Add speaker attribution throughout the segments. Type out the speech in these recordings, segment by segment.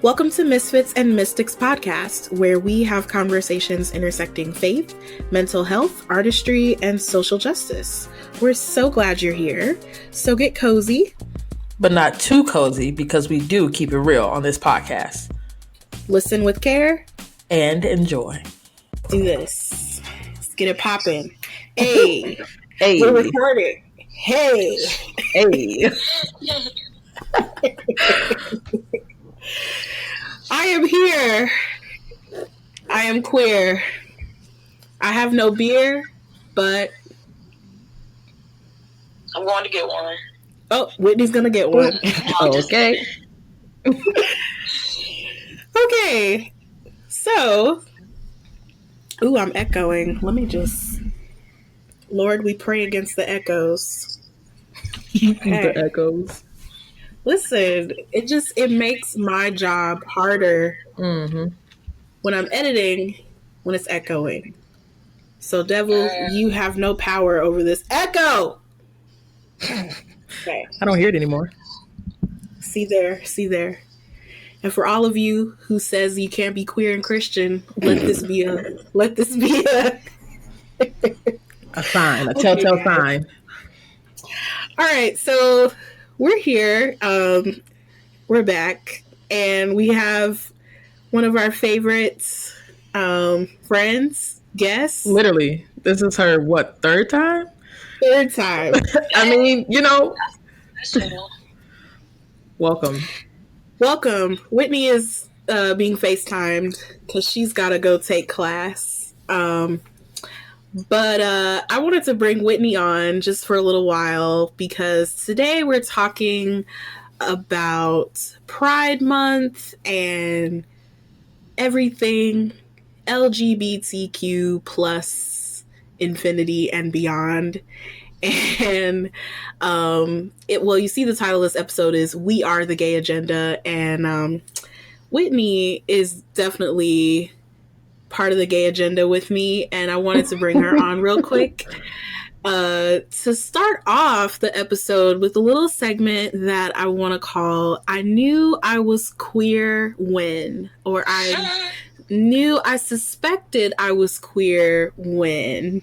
Speaker 1: Welcome to Misfits and Mystics podcast, where we have conversations intersecting faith, mental health, artistry, and social justice. We're so glad you're here. So get cozy.
Speaker 2: But not too cozy, because we do keep it real on this podcast.
Speaker 1: Listen with care.
Speaker 2: And enjoy.
Speaker 1: Do this. Let's get it popping. Hey.
Speaker 2: Hey.
Speaker 1: We're recording. Hey.
Speaker 2: Hey.
Speaker 1: I am here. I am queer. I have no beer, but
Speaker 3: I'm going to get one.
Speaker 1: Oh, Whitney's gonna get one.
Speaker 2: Okay.
Speaker 1: Okay. So, I'm echoing. Let me just, Lord, we pray against the echoes.
Speaker 2: The echoes.
Speaker 1: Listen, it makes my job harder when I'm editing, when it's echoing. So, devil, you have no power over this echo. Okay.
Speaker 2: I don't hear it anymore.
Speaker 1: See there. And for all of you who says you can't be queer and Christian, let this be a
Speaker 2: sign, a telltale sign.
Speaker 1: All right, so we're here. We're back, and we have one of our favorite friends, guests.
Speaker 2: Literally, this is her third time?
Speaker 1: Third time.
Speaker 2: I mean, welcome.
Speaker 1: Whitney is being FaceTimed because she's got to go take class. But I wanted to bring Whitney on just for a little while because today we're talking about Pride Month and everything LGBTQ plus infinity and beyond. And you see the title of this episode is We Are the Gay Agenda, and Whitney is definitely part of the gay agenda with me, and I wanted to bring her on real quick to start off the episode with a little segment that I want to call I Knew I Was Queer When, or I suspected I was queer when.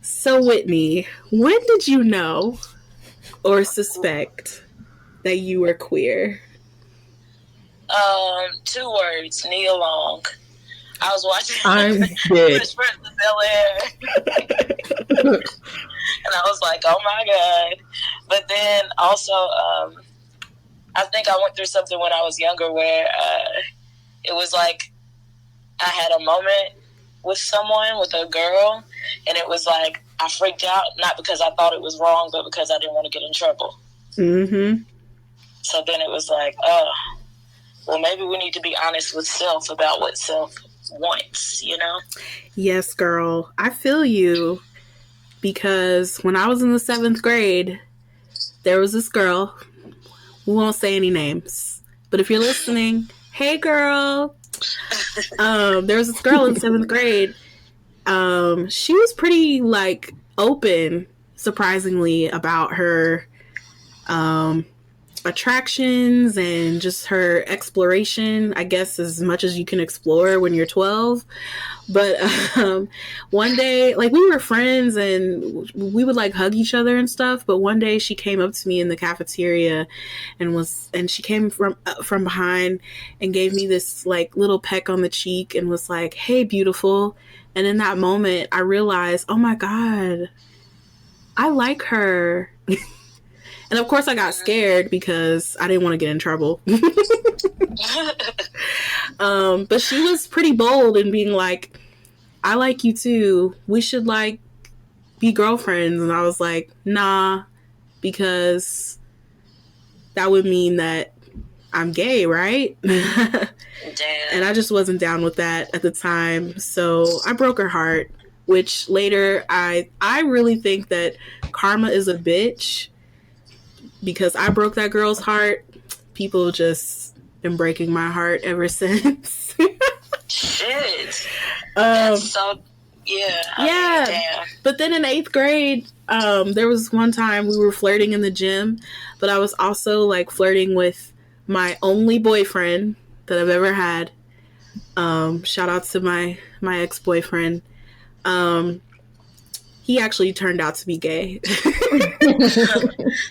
Speaker 1: So, Whitney, when did you know or suspect that you were queer?
Speaker 3: 2 words, Nia Long. I was watching
Speaker 2: I'm dead.
Speaker 3: Fresh Prince of Bel-Air. And I was like, oh my God. But then also, I think I went through something when I was younger where it was like I had a moment with someone, with a girl, and it was like I freaked out, not because I thought it was wrong, but because I didn't want to get in trouble.
Speaker 1: Mm-hmm.
Speaker 3: So then it was like, well, maybe we need to be honest with self about what self wants,
Speaker 1: Yes, girl. I feel you, because when I was in the 7th grade, there was this girl. We won't say any names, but if you're listening, hey, girl. There was this girl in 7th grade. She was pretty open, surprisingly, about her attractions and just her exploration, I guess, as much as you can explore when you're 12. But one day, we were friends and we would hug each other and stuff. But one day she came up to me in the cafeteria and she came from behind and gave me this little peck on the cheek and was like, "Hey, beautiful." And in that moment, I realized, oh my God, I like her. And of course I got scared because I didn't want to get in trouble. But she was pretty bold in being like, I like you too. We should be girlfriends. And I was like, nah, because that would mean that I'm gay, right?
Speaker 3: Damn.
Speaker 1: And I just wasn't down with that at the time. So I broke her heart, which later I really think that karma is a bitch. Because I broke that girl's heart, people just been breaking my heart ever since.
Speaker 3: Shit. That's so, yeah.
Speaker 1: Yeah.
Speaker 3: Damn.
Speaker 1: But then in 8th grade, there was one time we were flirting in the gym, but I was also flirting with my only boyfriend that I've ever had. Shout out to my ex-boyfriend. He actually turned out to be gay.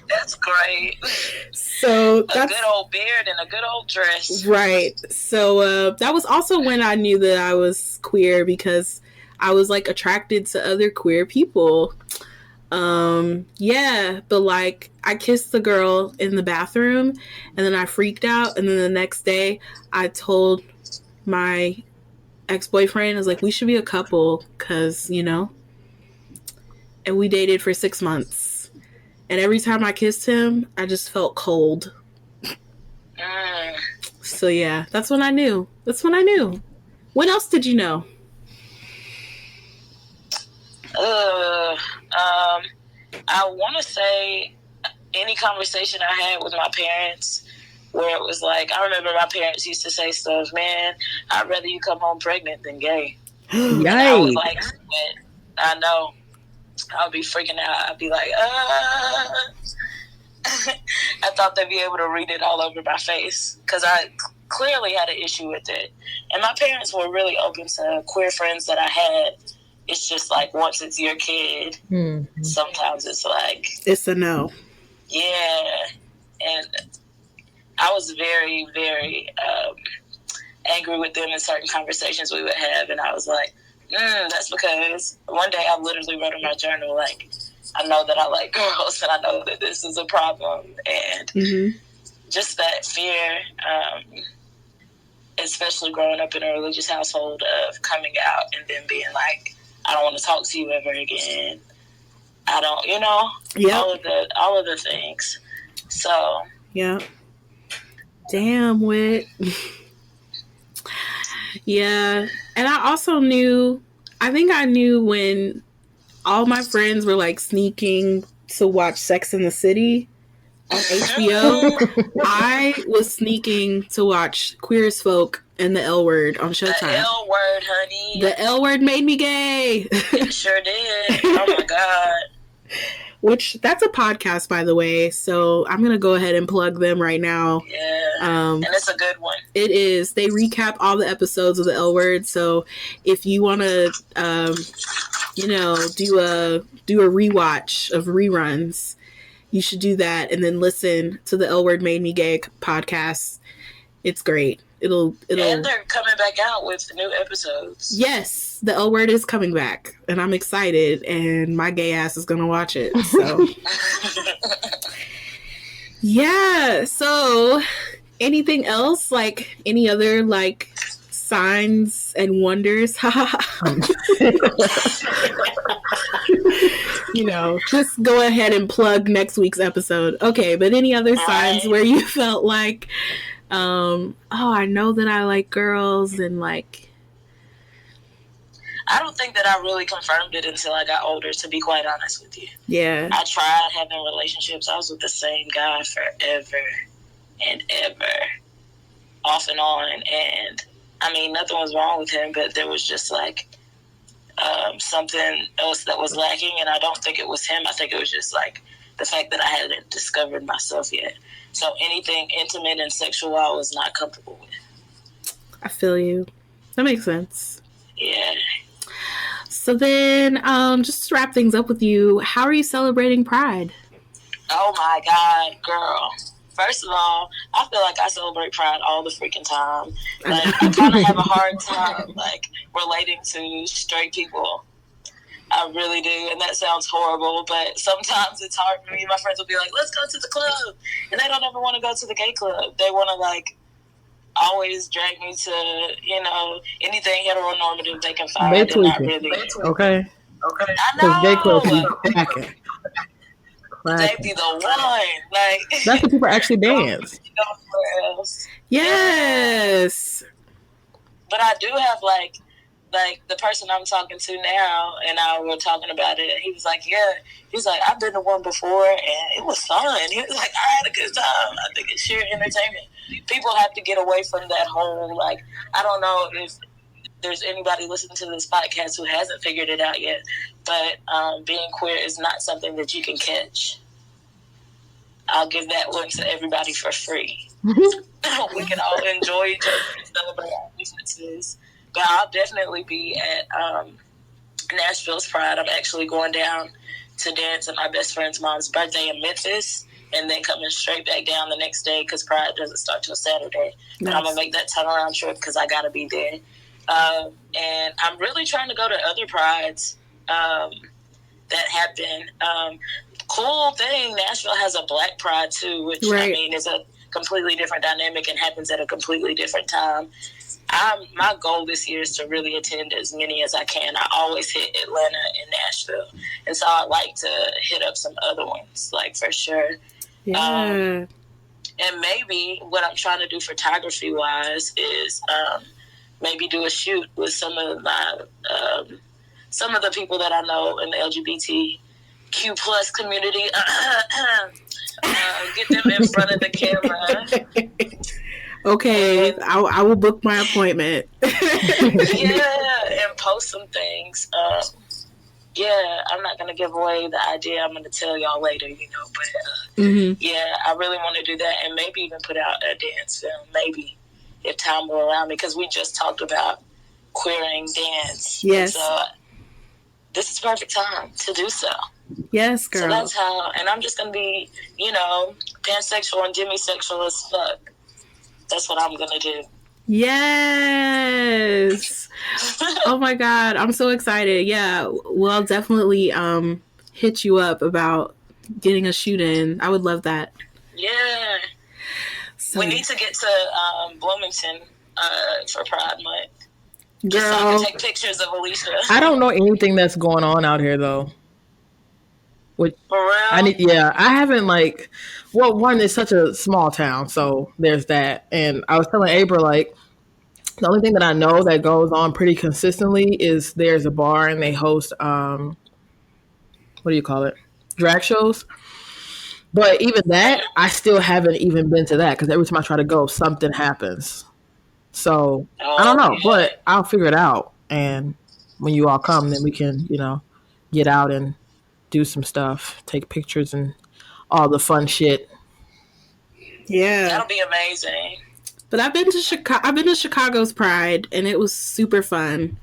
Speaker 3: That's great.
Speaker 1: So that's
Speaker 3: a good old beard and a good old dress.
Speaker 1: Right. So that was also when I knew that I was queer, because I was like attracted to other queer people. Yeah, but like I kissed the girl in the bathroom and then I freaked out, and then the next day I told my ex-boyfriend, I was like, we should be a couple, because, you know, and we dated for 6 months, and every time I kissed him I just felt cold. So yeah, that's when I knew. When else did you know?
Speaker 3: I want to say any conversation I had with my parents where it was like, I remember my parents used to say stuff, man, I'd rather you come home pregnant than gay.
Speaker 2: Yikes.
Speaker 3: I was like, I know. I'll be freaking out. I'd be like, I thought they'd be able to read it all over my face, because I clearly had an issue with it. And my parents were really open to queer friends that I had. It's just like, once it's your kid, sometimes it's like,
Speaker 1: it's a no.
Speaker 3: Yeah. And I was very, very angry with them in certain conversations we would have. And I was like, that's because one day I literally wrote in my journal, like, I know that I like girls and I know that this is a problem. And just that fear, especially growing up in a religious household, of coming out and then being like, I don't want to talk to you ever again. I don't, you know, all of the things. So,
Speaker 1: yeah. Damn, Whit. Yeah. And I also knew, I think I knew when all my friends were like sneaking to watch Sex and the City on HBO. I was sneaking to watch Queer as Folk and the L Word on Showtime.
Speaker 3: The L Word, honey.
Speaker 1: The L Word made me gay.
Speaker 3: It sure did. Oh my God.
Speaker 1: Which, that's a podcast, by the way, so I'm going to go ahead and plug them right now.
Speaker 3: Yeah, and it's a good one.
Speaker 1: It is. They recap all the episodes of the L Word, so if you want to, you know, do a rewatch of reruns, you should do that, and then listen to the L Word Made Me Gay podcast. It's great. It'll
Speaker 3: and they're coming back out with new episodes.
Speaker 1: Yes, the L Word is coming back, and I'm excited, and my gay ass is gonna watch it. So yeah. So anything else? Like any other like signs and wonders? You know, just go ahead and plug next week's episode. Okay, but any other signs where you felt like, oh, I know that I like girls, and like,
Speaker 3: I don't think that I really confirmed it until I got older, to be quite honest with you.
Speaker 1: Yeah.
Speaker 3: I tried having relationships. I was with the same guy forever and ever, off and on. And I mean, nothing was wrong with him, but there was just like something else that was lacking. And I don't think it was him. I think it was just like the fact that I hadn't discovered myself yet. So anything intimate and sexual, I was not comfortable with.
Speaker 1: I feel you. That makes sense.
Speaker 3: Yeah.
Speaker 1: So then, just to wrap things up with you, how are you celebrating Pride?
Speaker 3: Oh my God, girl. First of all, I feel like I celebrate Pride all the freaking time. Like, I kind of have a hard time, like, relating to straight people. I really do, and that sounds horrible, but sometimes it's hard for me. My friends will be like, let's go to the club, and they don't ever want to go to the gay club. They want to, like, always drag me to, you know, anything heteronormative they can find.
Speaker 2: They
Speaker 3: and not
Speaker 2: tweaking.
Speaker 3: really.
Speaker 2: Okay.
Speaker 3: I
Speaker 2: Because
Speaker 3: know.
Speaker 2: gay clubs be packing.
Speaker 3: They be the one. Like,
Speaker 2: that's what people actually dance.
Speaker 3: You know, somewhere else.
Speaker 1: Yes.
Speaker 3: But I do have, like the person I'm talking to now, and I were talking about it, and he was like, yeah. He's like, I've been to one before, and it was fun. He was like, I had a good time. I think it's sheer entertainment. People have to get away from that whole, like, I don't know if there's anybody listening to this podcast who hasn't figured it out yet, but being queer is not something that you can catch. I'll give that one to everybody for free. We can all enjoy each other and celebrate our differences. But I'll definitely be at Nashville's Pride. I'm actually going down to dance at my best friend's mom's birthday in Memphis, and then coming straight back down the next day because Pride doesn't start till Saturday. Nice. But I'm going to make that turnaround trip because I got to be there. And I'm really trying to go to other Prides that happen. Cool thing, Nashville has a Black Pride too, which I mean is a completely different dynamic and happens at a completely different time. My goal this year is to really attend as many as I can. I always hit Atlanta and Nashville, and so I'd like to hit up some other ones, like for sure.
Speaker 1: Yeah.
Speaker 3: And maybe what I'm trying to do photography wise is maybe do a shoot with some of the people that I know in the LGBTQ plus community. Get them in front of the camera.
Speaker 1: Okay, I will book my appointment.
Speaker 3: Yeah, and post some things. Yeah, I'm not going to give away the idea. I'm going to tell y'all later, But yeah, I really want to do that and maybe even put out a dance film, maybe, if time will allow me, because we just talked about queering dance.
Speaker 1: Yes.
Speaker 3: So this is perfect time to do so.
Speaker 1: Yes, girl.
Speaker 3: So that's how, and I'm just going to be, pansexual and demisexual as fuck. That's what I'm going to do.
Speaker 1: Yes. Oh my God. I'm so excited. Yeah. Well, I'll definitely hit you up about getting a shoot in. I would love that.
Speaker 3: Yeah. So, we need to get to Bloomington for Pride Month.
Speaker 1: Girl.
Speaker 3: Just so I can take pictures of Alicia.
Speaker 2: I don't know anything that's going on out here though. Which
Speaker 3: for real?
Speaker 2: I haven't one is such a small town, so there's that. And I was telling April, the only thing that I know that goes on pretty consistently is there's a bar and they host, what do you call it? Drag shows. But even that, I still haven't even been to that because every time I try to go, something happens. So I don't know, but I'll figure it out. And when you all come, then we can, get out and do some stuff, take pictures and all the fun shit.
Speaker 1: Yeah,
Speaker 3: that'll be amazing.
Speaker 1: But I've been to Chicago's Pride, and it was super fun.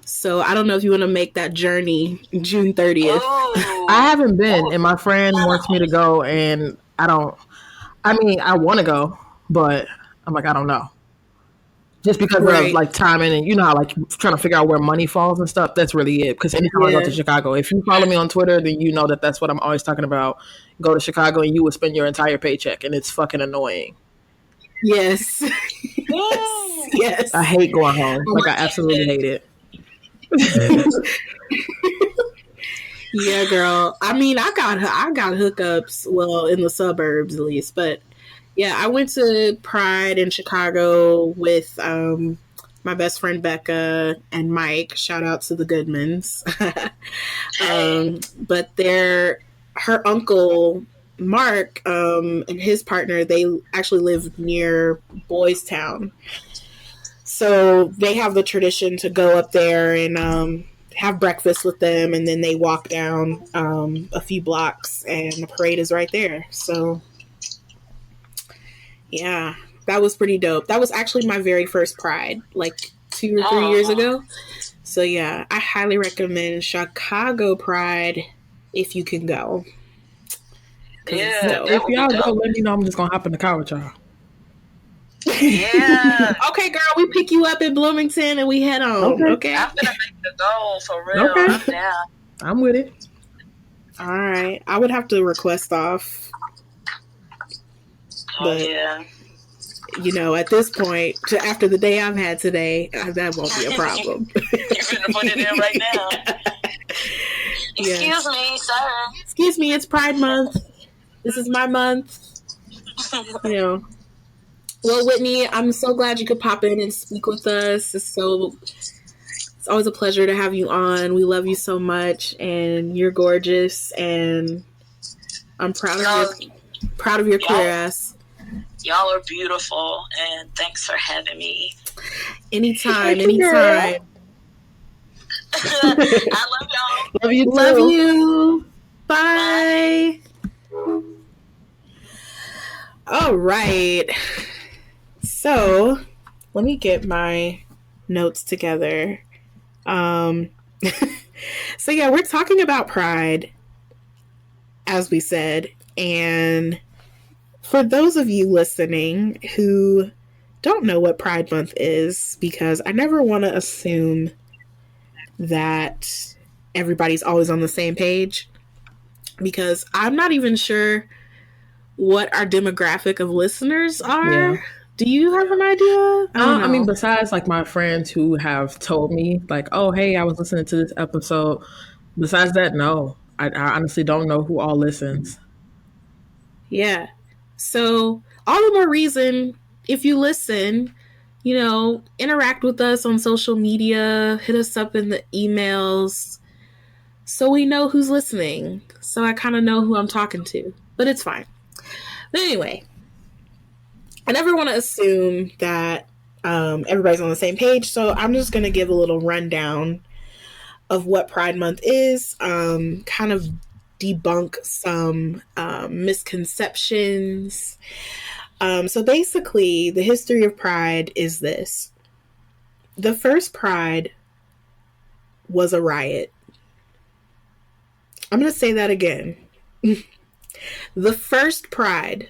Speaker 1: So I don't know if you want to make that journey June 30th.
Speaker 3: Ooh.
Speaker 2: I haven't been, and my friend wants me to go, and I want to go, but I'm like, I don't know. Just because of timing and how trying to figure out where money falls and stuff. That's really it. Because anytime I go to Chicago, if you follow me on Twitter, then you know that's what I'm always talking about. Go to Chicago and you will spend your entire paycheck, and it's fucking annoying.
Speaker 1: Yes. Yes.
Speaker 2: I hate going home. I absolutely hate it.
Speaker 1: Yeah, girl. I mean, I got hookups. Well, in the suburbs at least, but. Yeah, I went to Pride in Chicago with my best friend Becca and Mike. Shout out to the Goodmans. But her uncle Mark and his partner, they actually live near Boys Town. So they have the tradition to go up there and have breakfast with them, and then they walk down a few blocks, and the parade is right there. So. Yeah, that was pretty dope. That was actually my very first Pride, 2 or 3 years ago. So yeah, I highly recommend Chicago Pride if you can go.
Speaker 3: Yeah,
Speaker 2: if y'all go, let me know. I'm just gonna hop in the car with y'all.
Speaker 3: Yeah.
Speaker 1: Okay, girl, we pick you up in Bloomington and we head on. Okay.
Speaker 3: I'm gonna make the goal for real.
Speaker 2: Okay.
Speaker 3: I'm down.
Speaker 2: I'm with it.
Speaker 1: All right, I would have to request off. But, at this point, after the day I've had today, that won't be a problem.
Speaker 3: You're going to put it in right now. Excuse me, sir.
Speaker 1: Excuse me, it's Pride Month. This is my month. Well, Whitney, I'm so glad you could pop in and speak with us. It's always a pleasure to have you on. We love you so much, and you're gorgeous, and I'm proud of your queer ass.
Speaker 3: Y'all are beautiful, and thanks for having me.
Speaker 1: Anytime.
Speaker 3: I love y'all.
Speaker 2: Love you too.
Speaker 1: Love you. Bye. All right. So let me get my notes together. So yeah, we're talking about Pride, as we said, and for those of you listening who don't know what Pride Month is, because I never want to assume that everybody's always on the same page, because I'm not even sure what our demographic of listeners are.
Speaker 2: Yeah.
Speaker 1: Do you have an idea?
Speaker 2: I mean, besides like my friends who have told me, like, oh, hey, I was listening to this episode. Besides that, no. I honestly don't know who all listens.
Speaker 1: Yeah. So, all the more reason, if you listen, interact with us on social media, hit us up in the emails so we know who's listening. So I kind of know who I'm talking to, but it's fine. But anyway, I never want to assume that everybody's on the same page. So I'm just going to give a little rundown of what Pride Month is, kind of debunk some misconceptions. So basically, the history of Pride is this. The first Pride was a riot. I'm going to say that again. The first Pride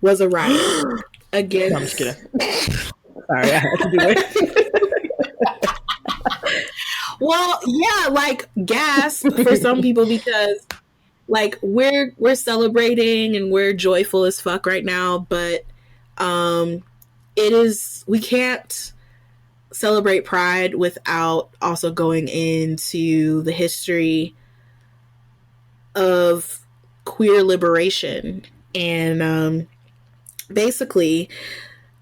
Speaker 1: was a riot against...
Speaker 2: No, I'm just kidding. Sorry, I had to do it.
Speaker 1: Well, yeah, like gasp for some people, because like we're celebrating and we're joyful as fuck right now, but we can't celebrate Pride without also going into the history of queer liberation. And basically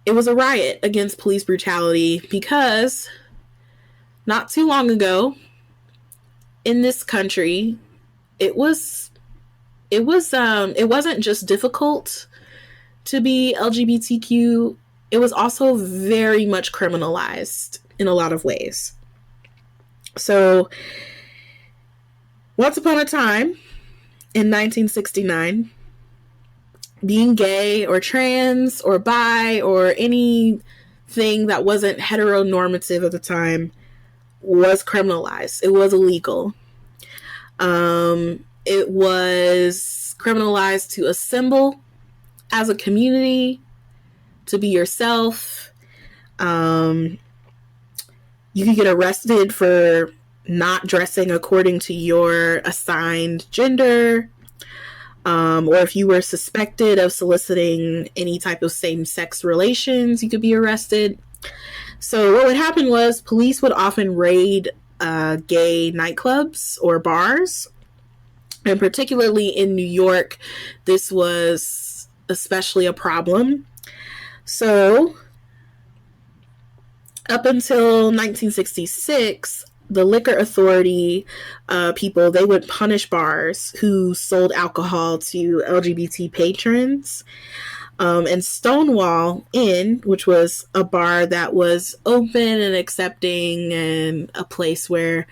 Speaker 1: it was a riot against police brutality, because not too long ago in this country, it wasn't just difficult to be LGBTQ. It was also very much criminalized in a lot of ways. So once upon a time in 1969, being gay or trans or bi or anything that wasn't heteronormative at the time was criminalized. It was illegal. It was criminalized to assemble as a community, to be yourself. You could get arrested for not dressing according to your assigned gender, or if you were suspected of soliciting any type of same-sex relations, you could be arrested. So what would happen was police would often raid gay nightclubs or bars. And particularly in New York, this was especially a problem. So up until 1966, the liquor authority people, they would punish bars who sold alcohol to LGBT patrons. And Stonewall Inn, which was a bar that was open and accepting and a place where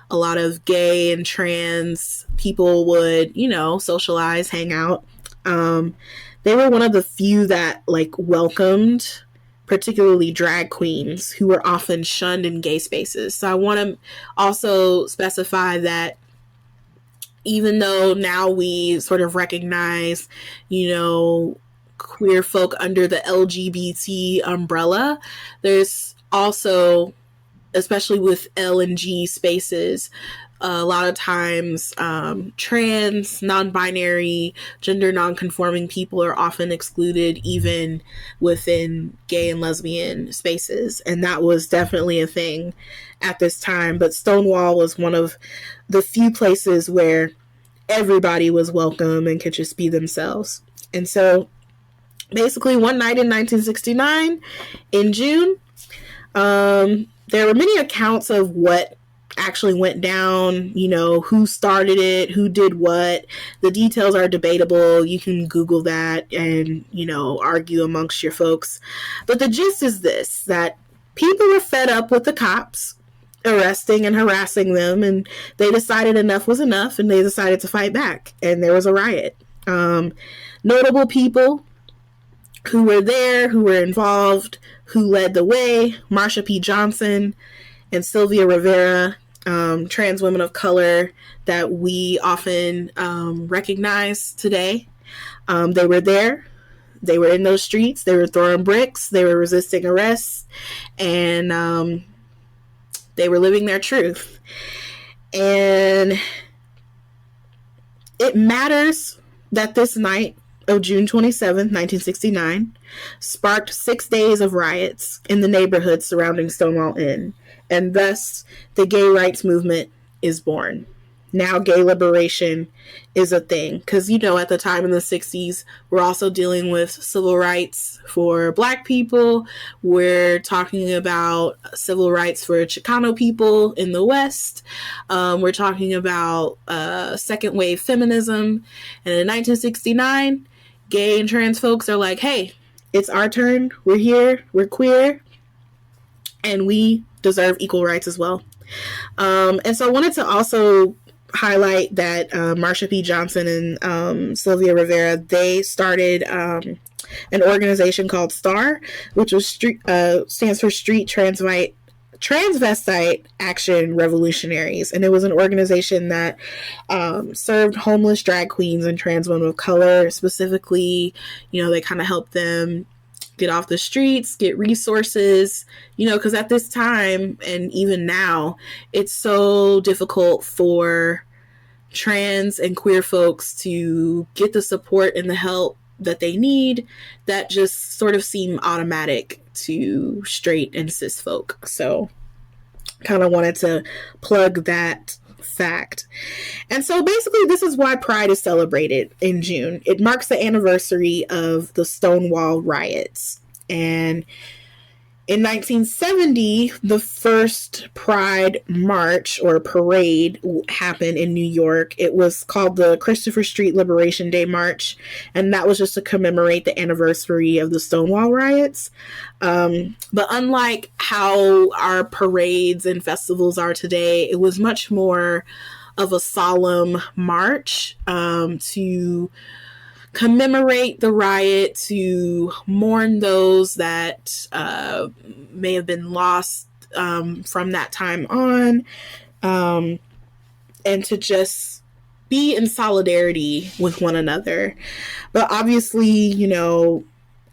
Speaker 1: a lot of gay and trans people would, socialize, hang out. They were one of the few that welcomed particularly drag queens, who were often shunned in gay spaces. So I want to also specify that even though now we sort of recognize, queer folk under the LGBT umbrella, there's also, especially with L and G spaces, a lot of times trans, non-binary, gender non-conforming people are often excluded even within gay and lesbian spaces. And that was definitely a thing at this time. But Stonewall was one of the few places where everybody was welcome and could just be themselves. And so basically one night in 1969 in June, there were many accounts of what actually went down, who started it, who did what. The details are debatable. You can Google that and, argue amongst your folks. But the gist is this, that people were fed up with the cops arresting and harassing them, and they decided enough was enough, and they decided to fight back, and there was a riot. Notable people who were there, who were involved, who led the way: Marsha P. Johnson and Sylvia Rivera, trans women of color that we often recognize today. They were there. They were in those streets. They were throwing bricks. They were resisting arrests. And they were living their truth. And it matters that this night of June 27th, 1969, sparked 6 days of riots in the neighborhood surrounding Stonewall Inn, and thus the gay rights movement is born. Now gay liberation is a thing, because, you know, at the time in the 60s, we're also dealing with civil rights for Black people. We're talking about civil rights for Chicano people in the West. We're talking about second wave feminism. And in 1969, gay and trans folks are like, hey, it's our turn. We're here. We're queer. And we deserve equal rights as well. And so I wanted to also highlight that Marsha P. Johnson and Sylvia Rivera, they started an organization called STAR, which was stands for Street Transvestite Action Revolutionaries. And it was an organization that served homeless drag queens and trans women of color. Specifically, you know, they kind of helped them get off the streets, get resources, you know, because at this time and even now, it's so difficult for trans and queer folks to get the support and the help that they need that just sort of seem automatic to straight and cis folk. So kind of wanted to plug that fact. And so basically this is why Pride is celebrated in June. It marks the anniversary of the Stonewall riots. And in 1970, the first Pride March or parade happened in New York. It was called the Christopher Street Liberation Day March, and that was just to commemorate the anniversary of the Stonewall riots. But unlike how our parades and festivals are today, it was much more of a solemn march to commemorate the riot, to mourn those that may have been lost from that time on, and to just be in solidarity with one another. But obviously, you know,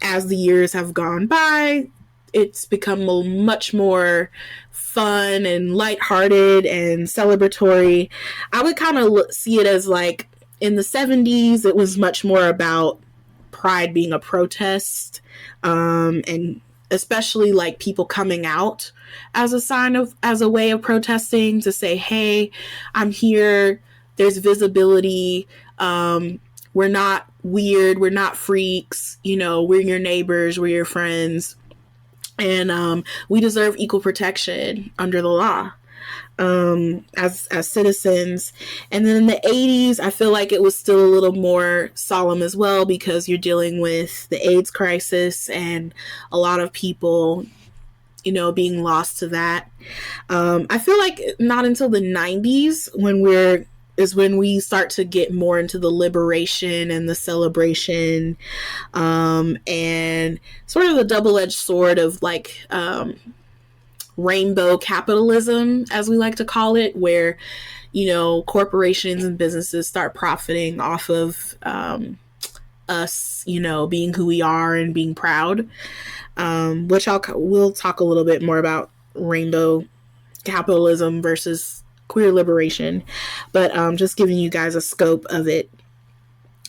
Speaker 1: as the years have gone by, it's become much more fun and lighthearted and celebratory. I would kind of see it as like, in the 70s, it was much more about Pride being a protest, and especially like people coming out as a way of protesting, to say, hey, I'm here. There's visibility. We're not weird. We're not freaks. You know, we're your neighbors. We're your friends. And we deserve equal protection under the law. As citizens. And then in the 80s, I feel like it was still a little more solemn as well, because you're dealing with the AIDS crisis and a lot of people, you know, being lost to that. I feel like not until the 90s when we start to get more into the liberation and the celebration, and sort of the double-edged sword of like rainbow capitalism, as we like to call it, where, you know, corporations and businesses start profiting off of us, you know, being who we are and being proud, which we'll talk a little bit more about rainbow capitalism versus queer liberation, but just giving you guys a scope of it.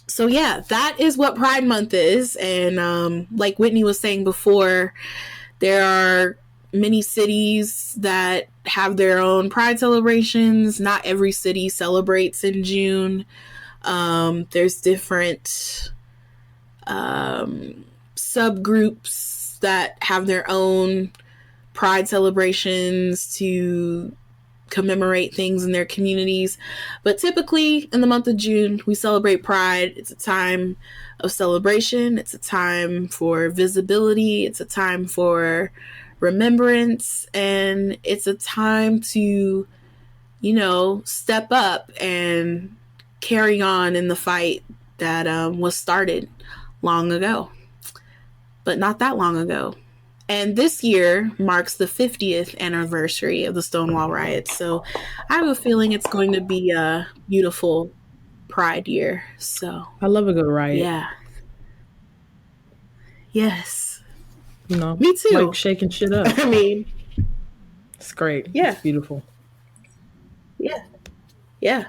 Speaker 1: So yeah, that is what Pride Month is. And like Whitney was saying before, there are many cities that have their own Pride celebrations. Not every city celebrates in June. There's different subgroups that have their own Pride celebrations to commemorate things in their communities. But typically in the month of June, we celebrate Pride. It's a time of celebration. It's a time for visibility. It's a time for remembrance, and it's a time to, you know, step up and carry on in the fight that was started long ago. but not that long ago. And this year marks the 50th anniversary of the Stonewall riots. So I have a feeling it's going to be a beautiful Pride year. So
Speaker 2: I love a good riot.
Speaker 1: yeah. Yes.
Speaker 2: You know,
Speaker 1: me too.
Speaker 2: Like shaking shit up.
Speaker 1: I mean,
Speaker 2: it's great.
Speaker 1: Yeah.
Speaker 2: It's beautiful.
Speaker 1: Yeah. Yeah.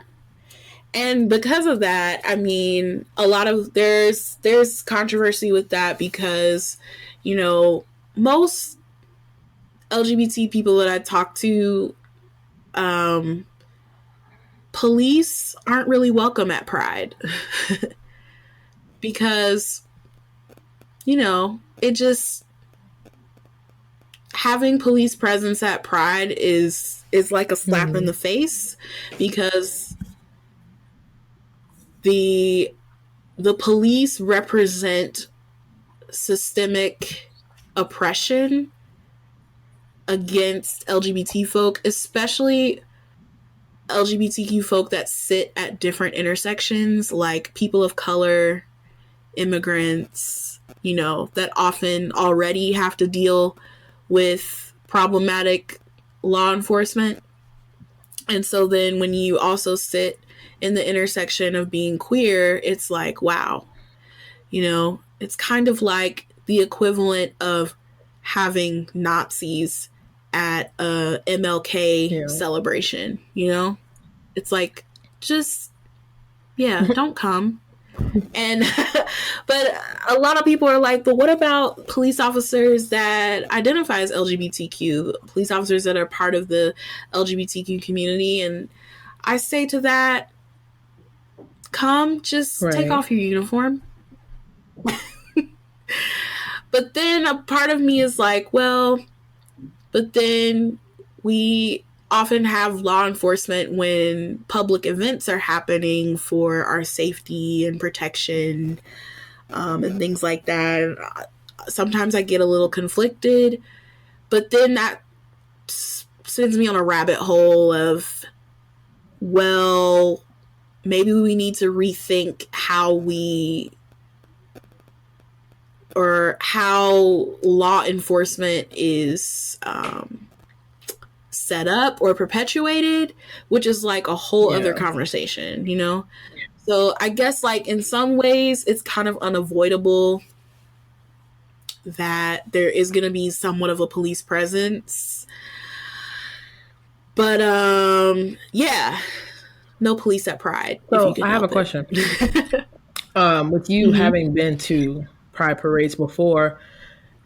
Speaker 1: And because of that, I mean, a lot of there's controversy with that because, you know, most LGBT people that I talk to, police aren't really welcome at Pride because, you know, it just having police presence at Pride is like a slap in the face because the police represent systemic oppression against LGBT folk, especially LGBTQ folk that sit at different intersections, like people of color, immigrants, you know, that often already have to deal with problematic law enforcement. And so then when you also sit in the intersection of being queer, it's like, wow, you know, it's kind of like the equivalent of having Nazis at a MLK celebration, you know? It's like, just, yeah, don't come. And, but a lot of people are like, but what about police officers that identify as LGBTQ, police officers that are part of the LGBTQ community? And I say to that, come, just take off your uniform. But then a part of me is like, well, but then we often have law enforcement when public events are happening for our safety and protection, and things like that. Sometimes I get a little conflicted, but then that sends me on a rabbit hole of, well, maybe we need to rethink how law enforcement is set up or perpetuated, which is like a whole other conversation, you know? So I guess like in some ways it's kind of unavoidable that there is going to be somewhat of a police presence. But yeah, no police at Pride.
Speaker 2: So I have a question. With you having been to Pride parades before,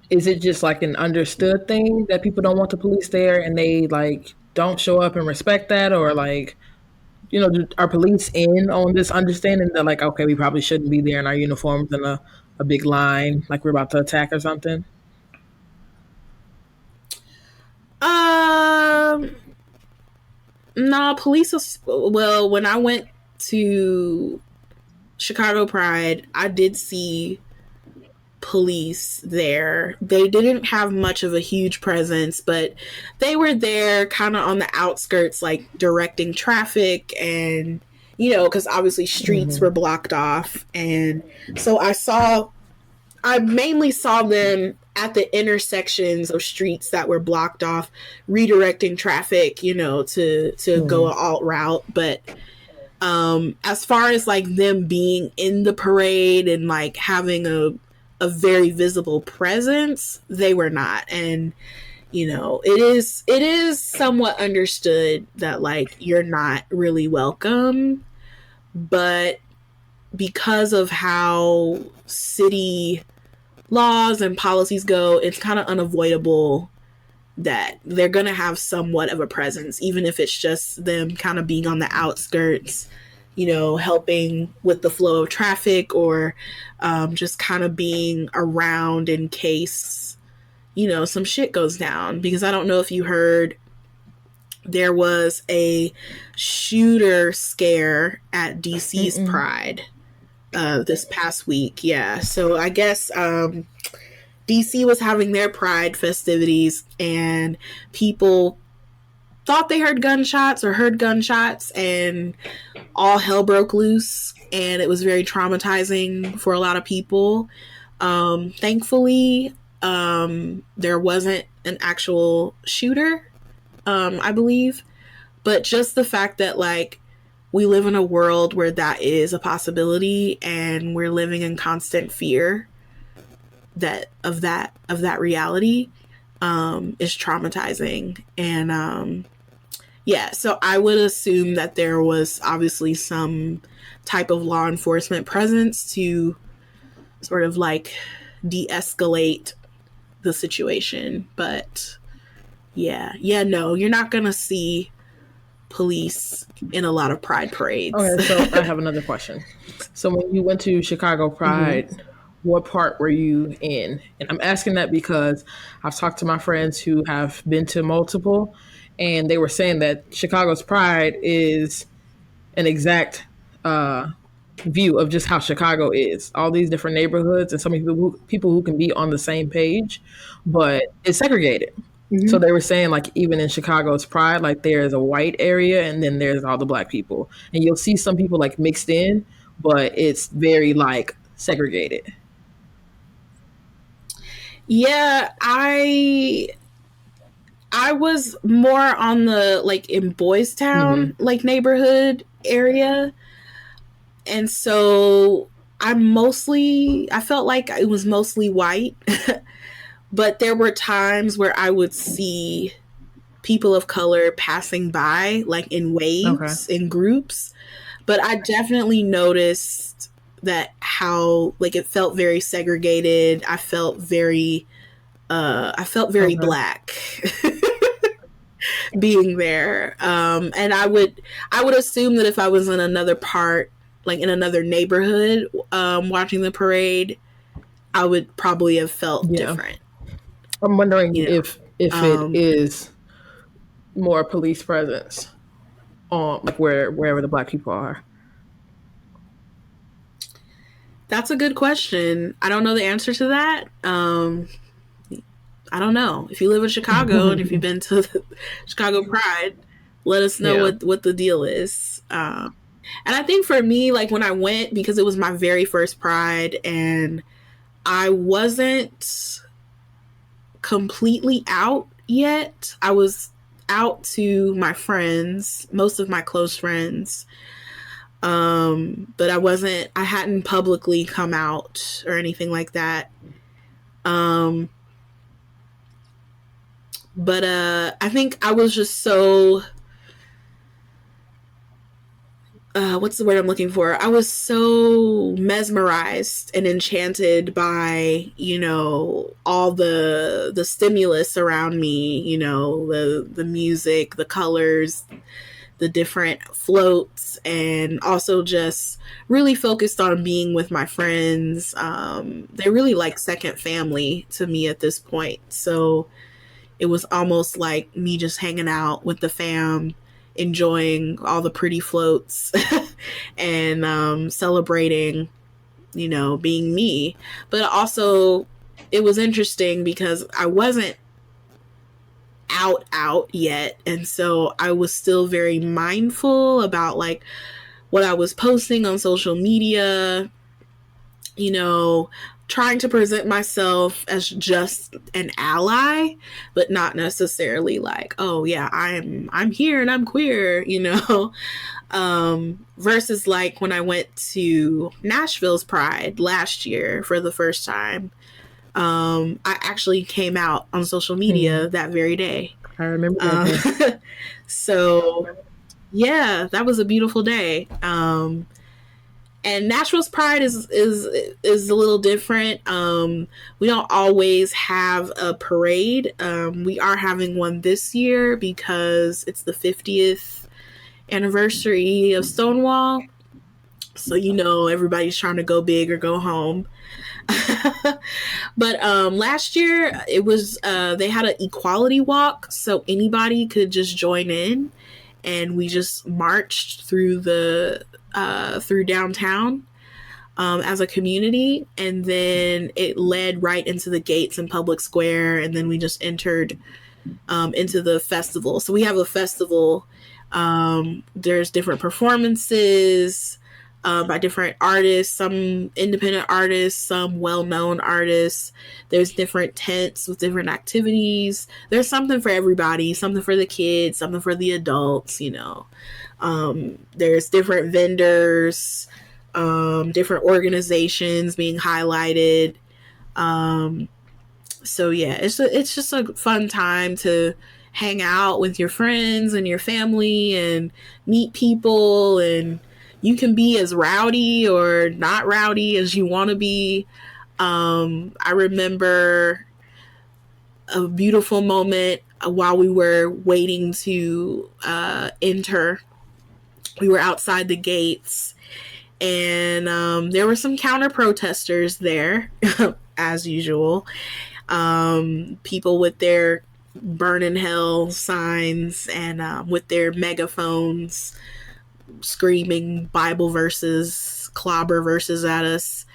Speaker 2: is it just like an understood thing that people don't want the police there and they like don't show up and respect that? Or like, you know, are police in on this understanding that like, okay, we probably shouldn't be there in our uniforms in a big line, like we're about to attack or something?
Speaker 1: No, police, well, when I went to Chicago Pride, I did see police there. They didn't have much of a huge presence, but they were there kind of on the outskirts, like directing traffic and, you know, because obviously streets were blocked off. And so I mainly saw them at the intersections of streets that were blocked off, redirecting traffic, you know, to go an alt route. But as far as like them being in the parade and like having a very visible presence, they were not. And, you know, it is somewhat understood that like you're not really welcome, but because of how city laws and policies go, it's kind of unavoidable that they're going to have somewhat of a presence, even if it's just them kind of being on the outskirts, you know, helping with the flow of traffic or just kind of being around in case, you know, some shit goes down. Because I don't know if you heard, there was a shooter scare at DC's Pride this past week. Yeah. So I guess DC was having their Pride festivities and people thought they heard gunshots and all hell broke loose, and it was very traumatizing for a lot of people. Thankfully, there wasn't an actual shooter, I believe, but just the fact that like we live in a world where that is a possibility and we're living in constant fear that reality is traumatizing. And yeah, so I would assume that there was obviously some type of law enforcement presence to sort of like de-escalate the situation. But yeah, no, you're not gonna see police in a lot of pride parades.
Speaker 2: Okay, so I have another question. So when you went to Chicago Pride, what part were you in? And I'm asking that because I've talked to my friends who have been to multiple, and they were saying that Chicago's Pride is an exact view of just how Chicago is. All these different neighborhoods and so many people who can be on the same page, but it's segregated. So they were saying like even in Chicago's Pride, like there's a white area and then there's all the black people. And you'll see some people like mixed in, but it's very like segregated.
Speaker 1: Yeah, I was more on the like in Boys Town like neighborhood area. And so I felt like it was mostly white. But there were times where I would see people of color passing by, like in waves, in groups. But I definitely noticed that how like it felt very segregated. I felt very black being there. And I would assume that if I was in another part, like in another neighborhood, watching the parade, I would probably have felt different.
Speaker 2: I'm wondering if it is more police presence on like wherever the black people are.
Speaker 1: That's a good question. I don't know the answer to that. I don't know. If you live in Chicago and if you've been to Chicago Pride, let us know what the deal is. And I think for me, like when I went, because it was my very first Pride and I wasn't completely out yet. I was out to my friends, most of my close friends. But I hadn't publicly come out or anything like that. But I think I was just so what's the word I'm looking for? I was so mesmerized and enchanted by, all the stimulus around me, the music, the colors, the different floats, and also just really focused on being with my friends. They're really like second family to me at this point. So it was almost like me just hanging out with the fam, enjoying all the pretty floats and celebrating, being me. But also it was interesting because I wasn't out yet. And so I was still very mindful about like what I was posting on social media, trying to present myself as just an ally, but not necessarily like, oh yeah, I'm here and I'm queer, versus like when I went to Nashville's Pride last year for the first time. I actually came out on social media that very day.
Speaker 2: I remember that.
Speaker 1: So yeah, that was a beautiful day. And Nashville's Pride is a little different. We don't always have a parade. We are having one this year because it's the 50th anniversary of Stonewall. So, everybody's trying to go big or go home. But last year it was they had an equality walk, so anybody could just join in, and we just marched through through downtown as a community, and then it led right into the gates in Public Square, and then we just entered into the festival. So we have a festival. There's different performances. by different artists, some independent artists, some well-known artists. There's different tents with different activities. There's something for everybody, something for the kids, something for the adults, you know. There's different vendors, different organizations being highlighted. So yeah, it's just a fun time to hang out with your friends and your family and meet people, and you can be as rowdy or not rowdy as you want to be. I remember a beautiful moment while we were waiting to enter. We were outside the gates, and there were some counter protesters there, as usual. People with their burn in hell signs and with their megaphones screaming Bible verses, clobber verses at us.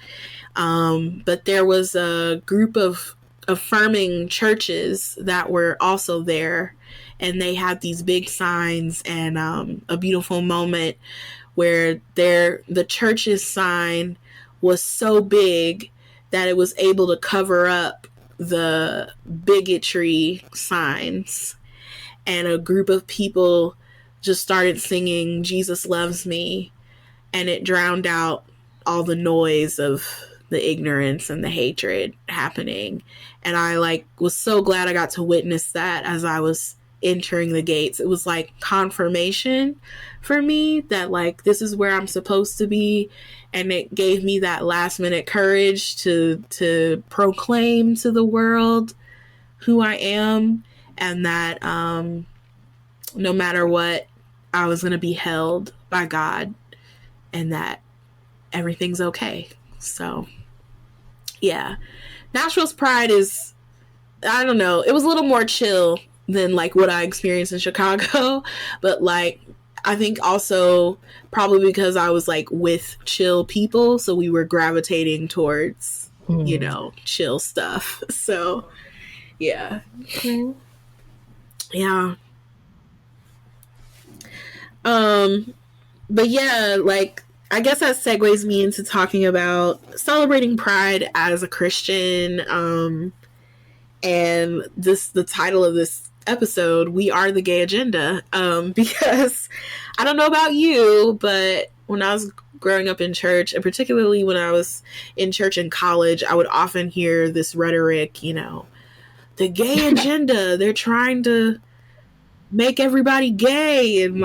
Speaker 1: But there was a group of affirming churches that were also there, and they had these big signs, and a beautiful moment where the church's sign was so big that it was able to cover up the bigotry signs, and a group of people just started singing Jesus Loves Me, and it drowned out all the noise of the ignorance and the hatred happening. And I was so glad I got to witness that as I was entering the gates. It was like confirmation for me that this is where I'm supposed to be, and it gave me that last minute courage to proclaim to the world who I am, and that no matter what, I was going to be held by God, and that everything's okay. So yeah, Nashville's Pride is, I don't know, it was a little more chill than what I experienced in Chicago, but I think also probably because I was with chill people, so we were gravitating towards chill stuff. So yeah.
Speaker 2: Okay.
Speaker 1: Yeah. But yeah, I guess that segues me into talking about celebrating Pride as a Christian. And the title of this episode, We Are the Gay Agenda. Because I don't know about you, but when I was growing up in church, and particularly when I was in church in college, I would often hear this rhetoric, the gay agenda, they're trying to make everybody gay, and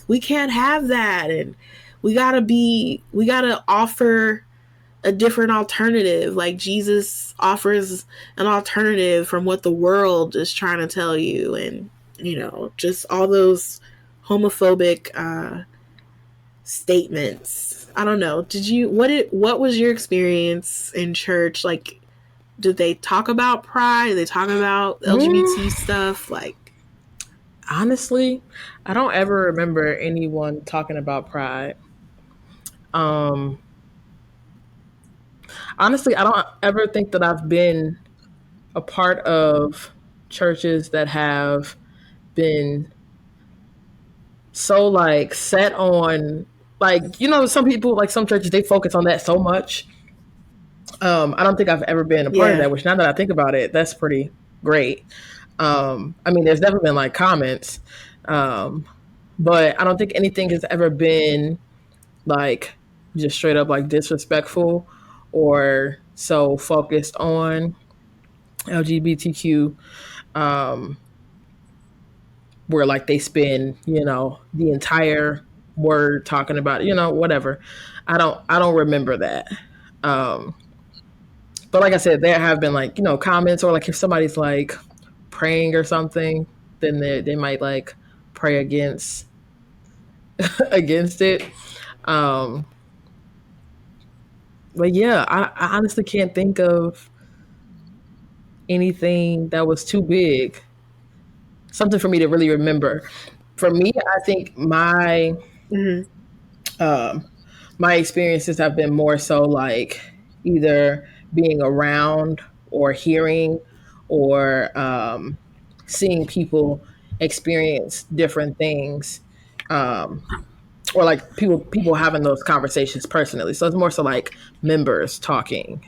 Speaker 1: we can't have that, and we gotta offer a different alternative. Jesus offers an alternative from what the world is trying to tell you, and just all those homophobic statements. I don't know. What was your experience in church? Did they talk about pride? Did they talk about LGBT stuff?
Speaker 2: Honestly, I don't ever remember anyone talking about pride. Honestly, I don't ever think that I've been a part of churches that have been so set on some people, some churches, they focus on that so much. I don't think I've ever been a part of that, which now that I think about it, that's pretty great. There's never been comments, but I don't think anything has ever been just straight up disrespectful or so focused on LGBTQ, where they spend the entire word talking about whatever. I don't remember that. But like I said, there have been comments, or if somebody's praying or something, then they might pray against it. But yeah, I honestly can't think of anything that was too big, something for me to really remember. For me, I think my my experiences have been more so either being around or hearing or seeing people experience different things or like people having those conversations personally. So it's more so like members talking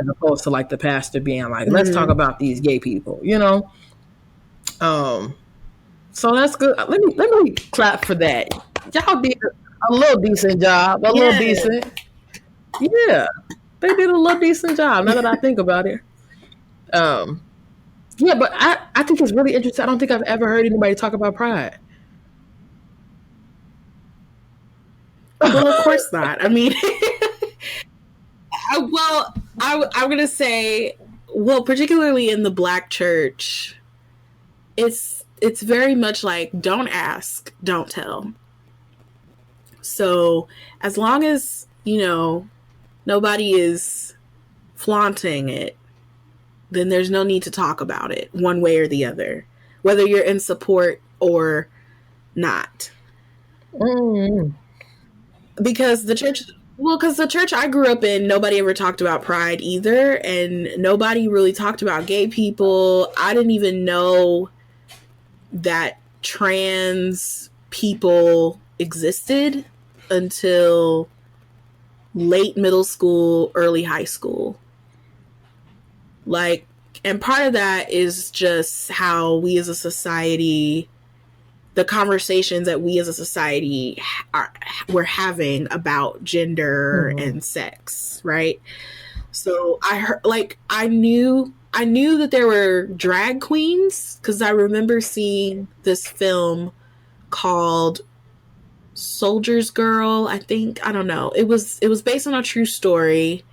Speaker 2: as opposed to like the pastor being like, let's talk about these gay people, you know? So that's good. Let me clap for that. Y'all did a little decent job. A little
Speaker 1: Yeah.
Speaker 2: decent. Yeah. They did a little decent job, now that I think about it. Yeah, but I think it's really interesting. I don't think I've ever heard anybody talk about pride.
Speaker 1: Well, of course not. I mean, I'm going to say, well, particularly in the Black church, it's very much like, don't ask, don't tell. So as long as, nobody is flaunting it, then there's no need to talk about it one way or the other, whether you're in support or not. Because the church I grew up in, nobody ever talked about pride either, and nobody really talked about gay people. I didn't even know that trans people existed until late middle school, early high school. Like, and part of that is just how we as a society, the conversations that we as a society we're having about gender and sex, right? So I knew that there were drag queens because I remember seeing this film called Soldier's Girl, I think. I don't know. It was based on a true story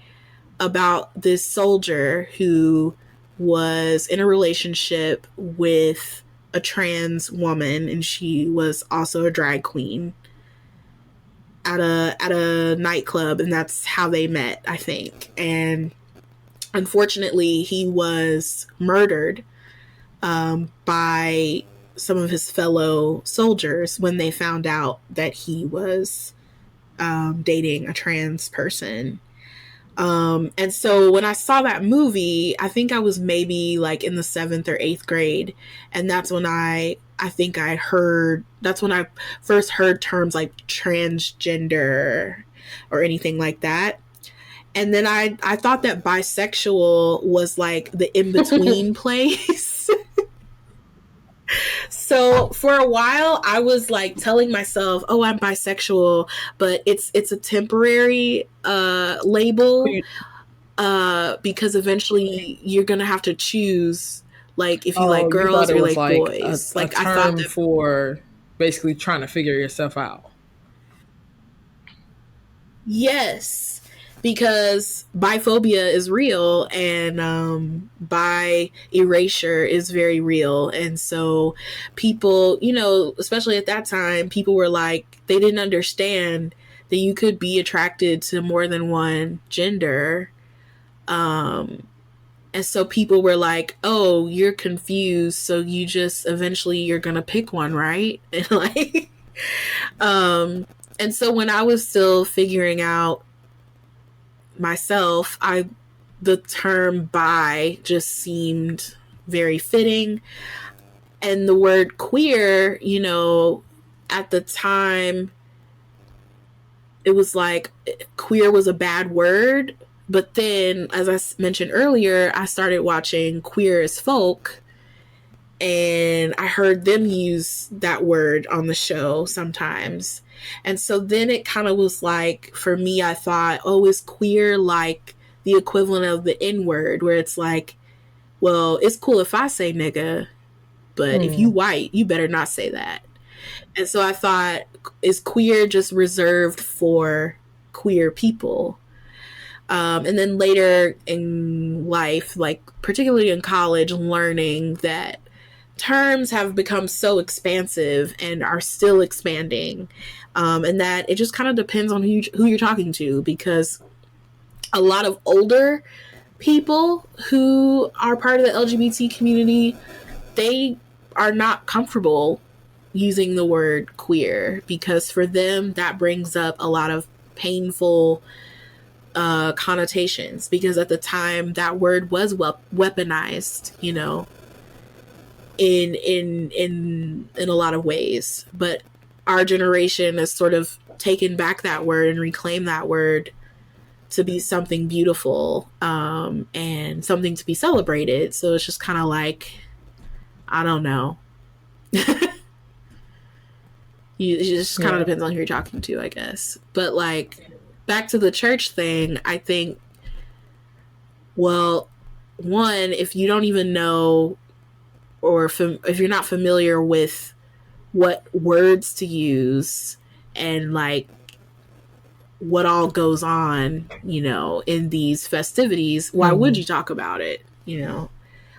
Speaker 1: about this soldier who was in a relationship with a trans woman, and she was also a drag queen at a nightclub, and that's how they met, I think. And unfortunately, he was murdered by some of his fellow soldiers when they found out that he was dating a trans person. And so when I saw that movie, I think I was maybe like in the 7th or 8th grade. And that's when that's when I first heard terms like transgender or anything like that. And then I thought that bisexual was like the in-between place. So for a while I was like telling myself, oh, I'm bisexual, but it's a temporary label because eventually you're gonna have to choose, like, if you like girls or like boys.
Speaker 2: Like a term, I thought that for basically trying to figure yourself out.
Speaker 1: Yes, because biphobia is real, and bi erasure is very real. And so people, especially at that time, people were like, they didn't understand that you could be attracted to more than one gender. And so people were like, oh, you're confused, so you just eventually you're gonna pick one, right? And like and so when I was still figuring out myself, the term bi just seemed very fitting. And the word queer, at the time, it was like queer was a bad word. But then, as I mentioned earlier, I started watching Queer as Folk, and I heard them use that word on the show sometimes. And so then it kind of was like, for me, I thought, oh, is queer like the equivalent of the N-word, where it's like, well, it's cool if I say nigga, but if you white, you better not say that. And so I thought, is queer just reserved for queer people? And then later in life, like particularly in college, learning that terms have become so expansive and are still expanding, and that it just kind of depends on who you're talking to, because a lot of older people who are part of the LGBT community, they are not comfortable using the word queer, because for them that brings up a lot of painful connotations, because at the time that word was weaponized, in a lot of ways. But our generation has sort of taken back that word and reclaimed that word to be something beautiful, and something to be celebrated. So it's just kind of like, I don't know. It just kind of depends on who you're talking to, I guess. But like, back to the church thing, I think, well, one, if you don't even know, or if you're not familiar with what words to use and like what all goes on, in these festivities, why would you talk about it?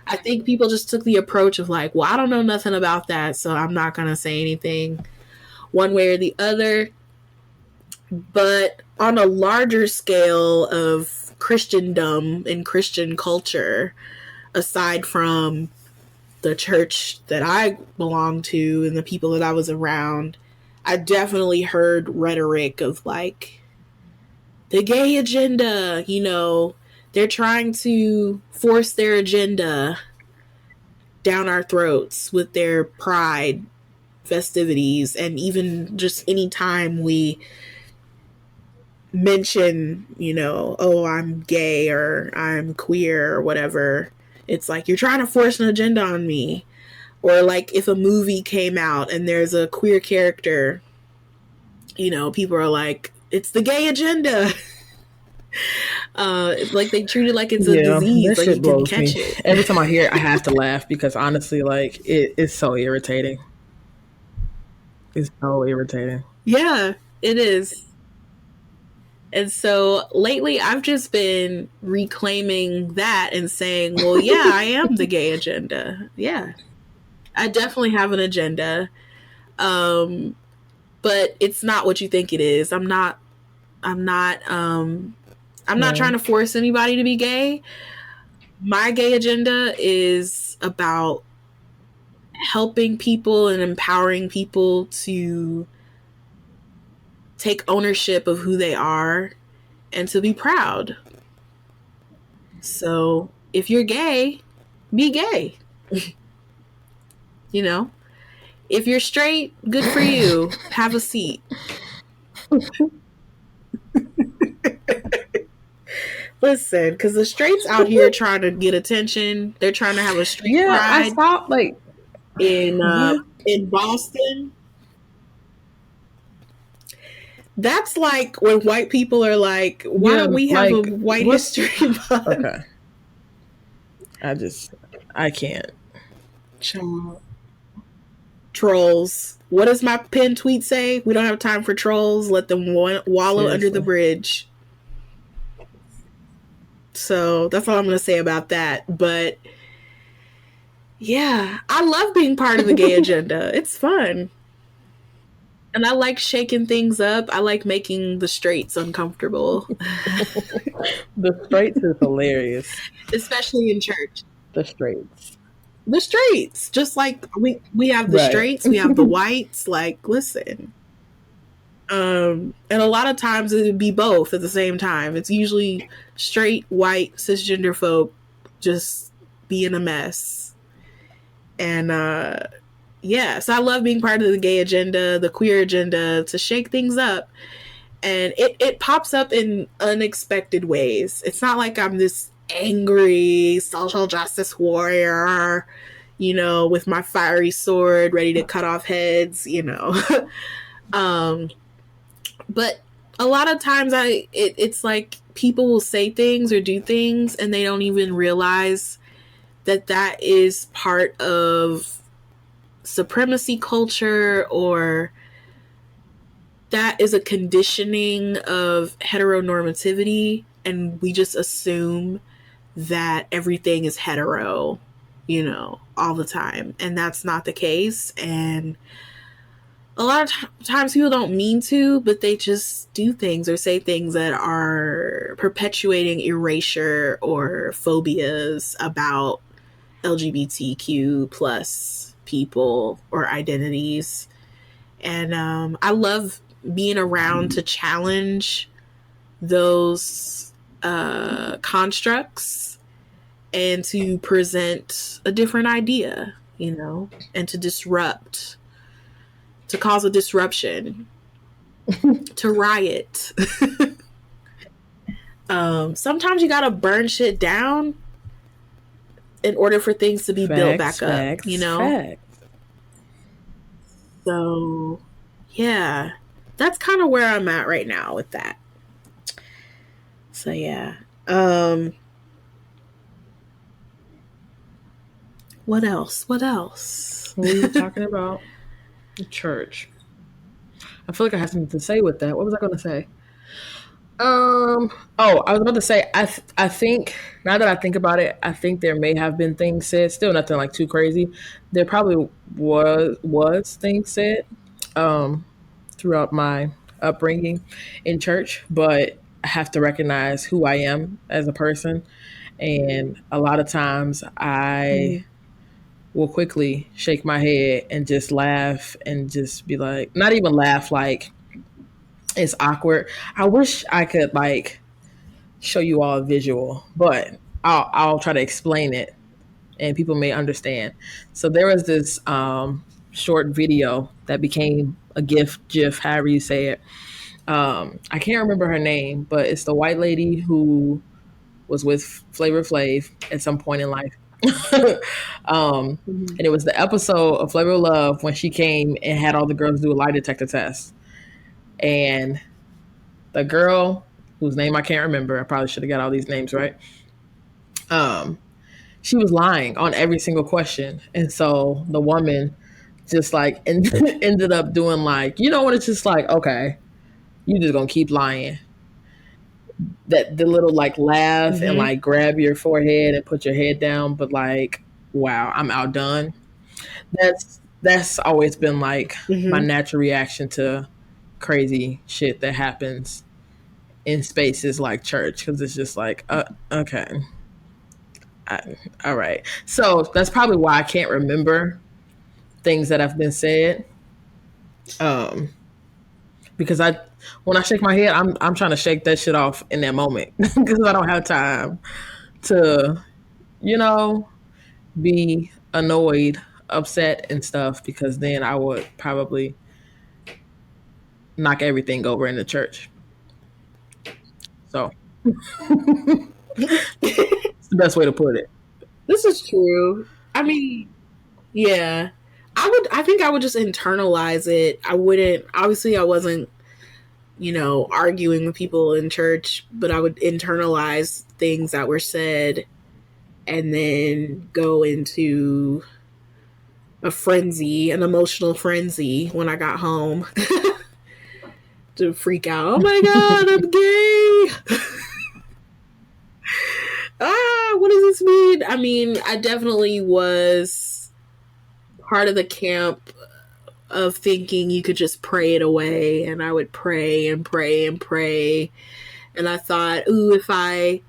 Speaker 1: I think people just took the approach of like, well, I don't know nothing about that, so I'm not going to say anything one way or the other. But on a larger scale of Christendom and Christian culture, aside from the church that I belong to and the people that I was around, I definitely heard rhetoric of like, the gay agenda, they're trying to force their agenda down our throats with their pride festivities. And even just any time we mention, oh, I'm gay or I'm queer or whatever, it's like, you're trying to force an agenda on me. Or like, if a movie came out and there's a queer character, people are like, it's the gay agenda. Like they treat it like it's a disease, like you can catch it.
Speaker 2: Every time I hear it, I have to laugh because honestly, like it's so irritating. It's so irritating.
Speaker 1: Yeah, it is. And so lately I've just been reclaiming that and saying, well, yeah, I am the gay agenda. Yeah, I definitely have an agenda. But it's not what you think it is. I'm not trying to force anybody to be gay. My gay agenda is about helping people and empowering people to take ownership of who they are and to be proud. So if you're gay, be gay. If you're straight, good for you. Have a seat. Listen, because the straights out here trying to get attention. They're trying to have a straight pride.
Speaker 2: I saw like
Speaker 1: in Boston. That's like when white people are like, why don't we have a white history month?
Speaker 2: Okay. I can't.
Speaker 1: Trolls. What does my pinned tweet say? We don't have time for trolls. Let them wallow under the bridge. So that's all I'm going to say about that. But yeah, I love being part of the gay agenda. It's fun. And I like shaking things up. I like making the straights uncomfortable.
Speaker 2: The straights is hilarious.
Speaker 1: Especially in church.
Speaker 2: The straights.
Speaker 1: Just like we have the straights, we have the whites. Like, listen. And a lot of times it would be both at the same time. It's usually straight, white, cisgender folk just being a mess. And so I love being part of the gay agenda, the queer agenda, to shake things up. And it pops up in unexpected ways. It's not like I'm this angry social justice warrior, with my fiery sword ready to cut off heads, But a lot of times it's like people will say things or do things and they don't even realize that is part of supremacy culture, or that is a conditioning of heteronormativity, and we just assume that everything is hetero, all the time. And that's not the case. And a lot of times people don't mean to, but they just do things or say things that are perpetuating erasure or phobias about LGBTQ plus people or identities. And I love being around to challenge those constructs and to present a different idea, and to disrupt to cause a disruption, to riot. Sometimes you gotta burn shit down in order for things to be built back up, you know?
Speaker 2: Facts.
Speaker 1: So, yeah, that's kind of where I'm at right now with that. So, yeah. What else?
Speaker 2: We were talking about the church. I feel like I have something to say with that. What was I going to say? I was about to say, I think, now that I think about it, I think there may have been things said, still nothing like too crazy. There probably was things said throughout my upbringing in church, but I have to recognize who I am as a person. And a lot of times I will quickly shake my head and just laugh and just be like, not even laugh like it's awkward. I wish I could like show you all a visual, but I'll try to explain it and people may understand. So there was this short video that became a GIF, however you say it. I can't remember her name, but it's the white lady who was with Flavor Flav at some point in life. And it was the episode of Flavor of Love when she came and had all the girls do a lie detector test. And the girl whose name I can't remember, I probably should have got all these names right. She was lying on every single question. And so the woman just like ended up doing like, you know what, it's just like, okay, you just gonna keep lying. That the little like laugh and like grab your forehead and put your head down, but like, wow, I'm outdone. That's always been like my natural reaction to crazy shit that happens in spaces like church, because it's just like, okay, all right. So that's probably why I can't remember things that have been said. Because when I shake my head, I'm trying to shake that shit off in that moment because I don't have time to, be annoyed, upset, and stuff, because then I would probably knock everything over in the church. So it's the best way to put it.
Speaker 1: This is true. I mean, yeah. I think I would just internalize it. I wouldn't, obviously I wasn't, arguing with people in church, but I would internalize things that were said and then go into a frenzy, an emotional frenzy when I got home to freak out. Oh my God, I'm gay. What does this mean? I mean, I definitely was part of the camp of thinking you could just pray it away, and I would pray and pray and pray. And I thought, ooh, if I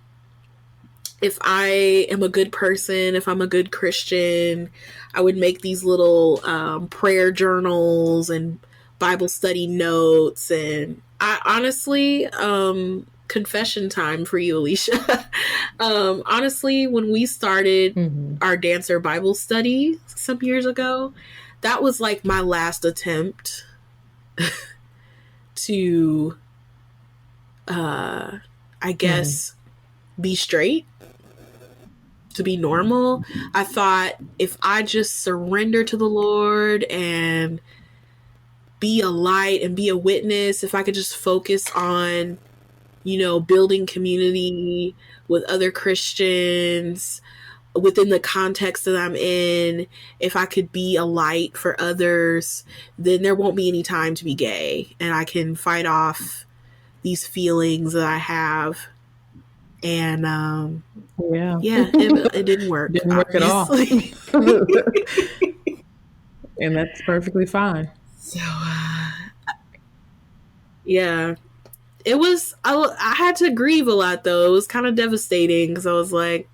Speaker 1: am a good person, if I'm a good Christian, I would make these little prayer journals and Bible study notes. And I honestly, confession time for you, Alicia. Honestly, when we started our dancer Bible study some years ago, that was like my last attempt to, I guess, be straight, to be normal. I thought if I just surrender to the Lord and be a light and be a witness, if I could just focus on, building community with other Christians within the context that I'm in, if I could be a light for others, then there won't be any time to be gay, and I can fight off these feelings that I have. And it didn't work.
Speaker 2: Didn't work at all. And that's perfectly fine.
Speaker 1: So, yeah. It was, I had to grieve a lot, though. It was kind of devastating because I was like,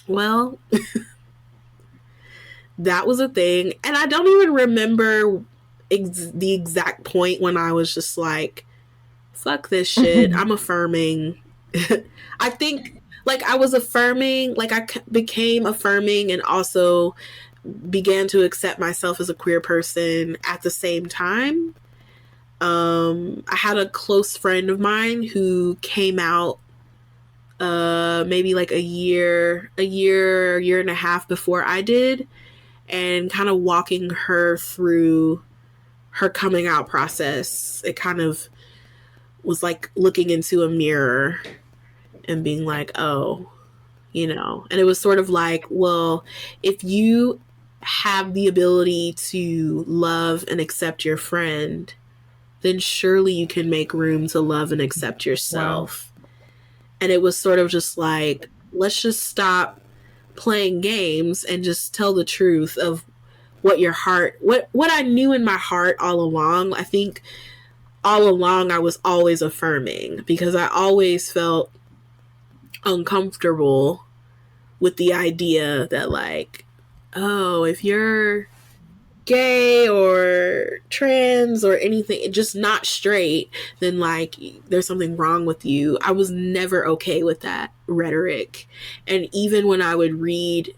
Speaker 1: well, that was a thing. And I don't even remember the exact point when I was just like, fuck this shit. I'm affirming. I think, like, I was affirming, like, I became affirming and also began to accept myself as a queer person at the same time. I had a close friend of mine who came out maybe like a year and a half before I did, and kind of walking her through her coming out process. It kind of was like looking into a mirror and being like, oh, you know, and it was sort of like, well, if you have the ability to love and accept your friend, then surely you can make room to love and accept yourself. Wow. And it was sort of just like, let's just stop playing games and just tell the truth of what your heart, what I knew in my heart all along. I think all along I was always affirming, because I always felt uncomfortable with the idea that, like, oh, if you're gay or trans or anything, just not straight, then like there's something wrong with you. I was never okay with that rhetoric. And even when I would read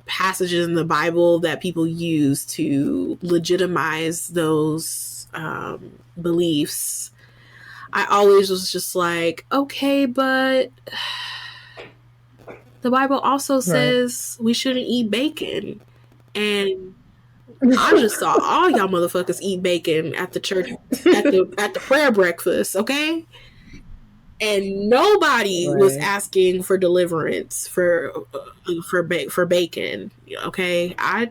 Speaker 1: passages in the Bible that people use to legitimize those beliefs, I always was just like, okay, but the Bible also says we shouldn't eat bacon. And I just saw all y'all motherfuckers eat bacon at the church, at the prayer breakfast, okay? And nobody was asking for deliverance for bacon, okay? I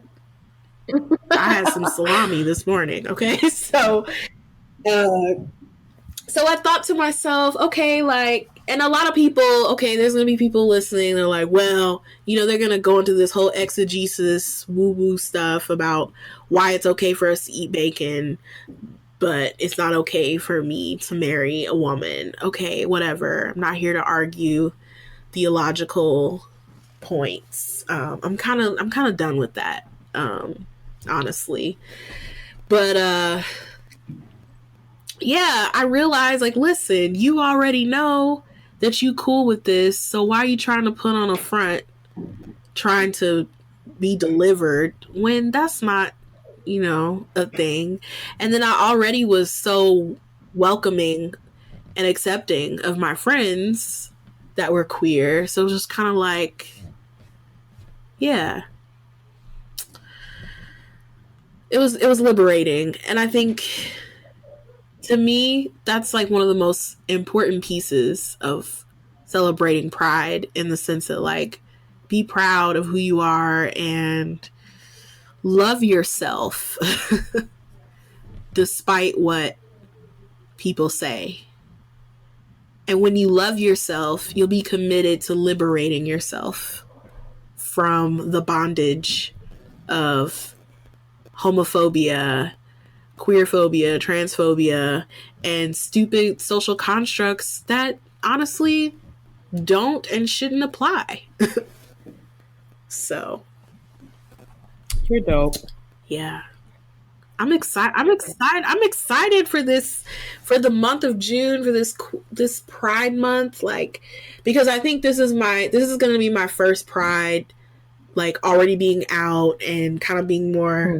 Speaker 1: had some salami this morning, okay? So I thought to myself, okay, like, and a lot of people, okay, there's going to be people listening. They're like, well, you know, they're going to go into this whole exegesis woo-woo stuff about why it's okay for us to eat bacon, but it's not okay for me to marry a woman. Okay, whatever. I'm not here to argue theological points. I'm kind of done with that, honestly. But yeah, I realized, like, listen, you already know that you cool with this, so why are you trying to put on a front, trying to be delivered when that's not, you know, a thing? And then I already was so welcoming and accepting of my friends that were queer, so it was just kind of like, yeah, it was liberating. And I think, to me, that's like one of the most important pieces of celebrating Pride, in the sense that, like, be proud of who you are and love yourself despite what people say. And when you love yourself, you'll be committed to liberating yourself from the bondage of homophobia, queerphobia, transphobia, and stupid social constructs that honestly don't and shouldn't apply. So,
Speaker 2: you're dope.
Speaker 1: Yeah. I'm excited for this, for the month of June, for this Pride month, like, because I think this is going to be my first Pride, like, already being out and kind of being more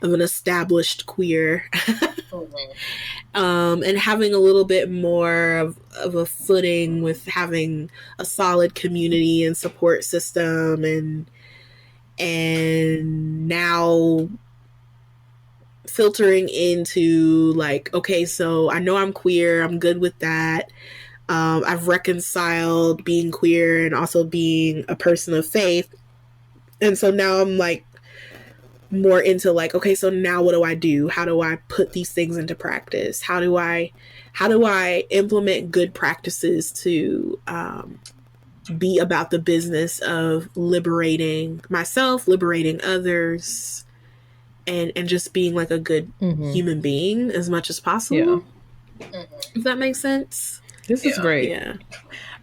Speaker 1: of an established queer, and having a little bit more of a footing with having a solid community and support system, and now filtering into, like, okay, so I know I'm queer, I'm good with that. I've reconciled being queer and also being a person of faith. And so now I'm like more into, like, okay, so now what do I do? How do I put these things into practice? How do I implement good practices to be about the business of liberating myself, liberating others, and just being like a good human being as much as possible. Yeah. If that makes sense.
Speaker 2: This is great. Yeah.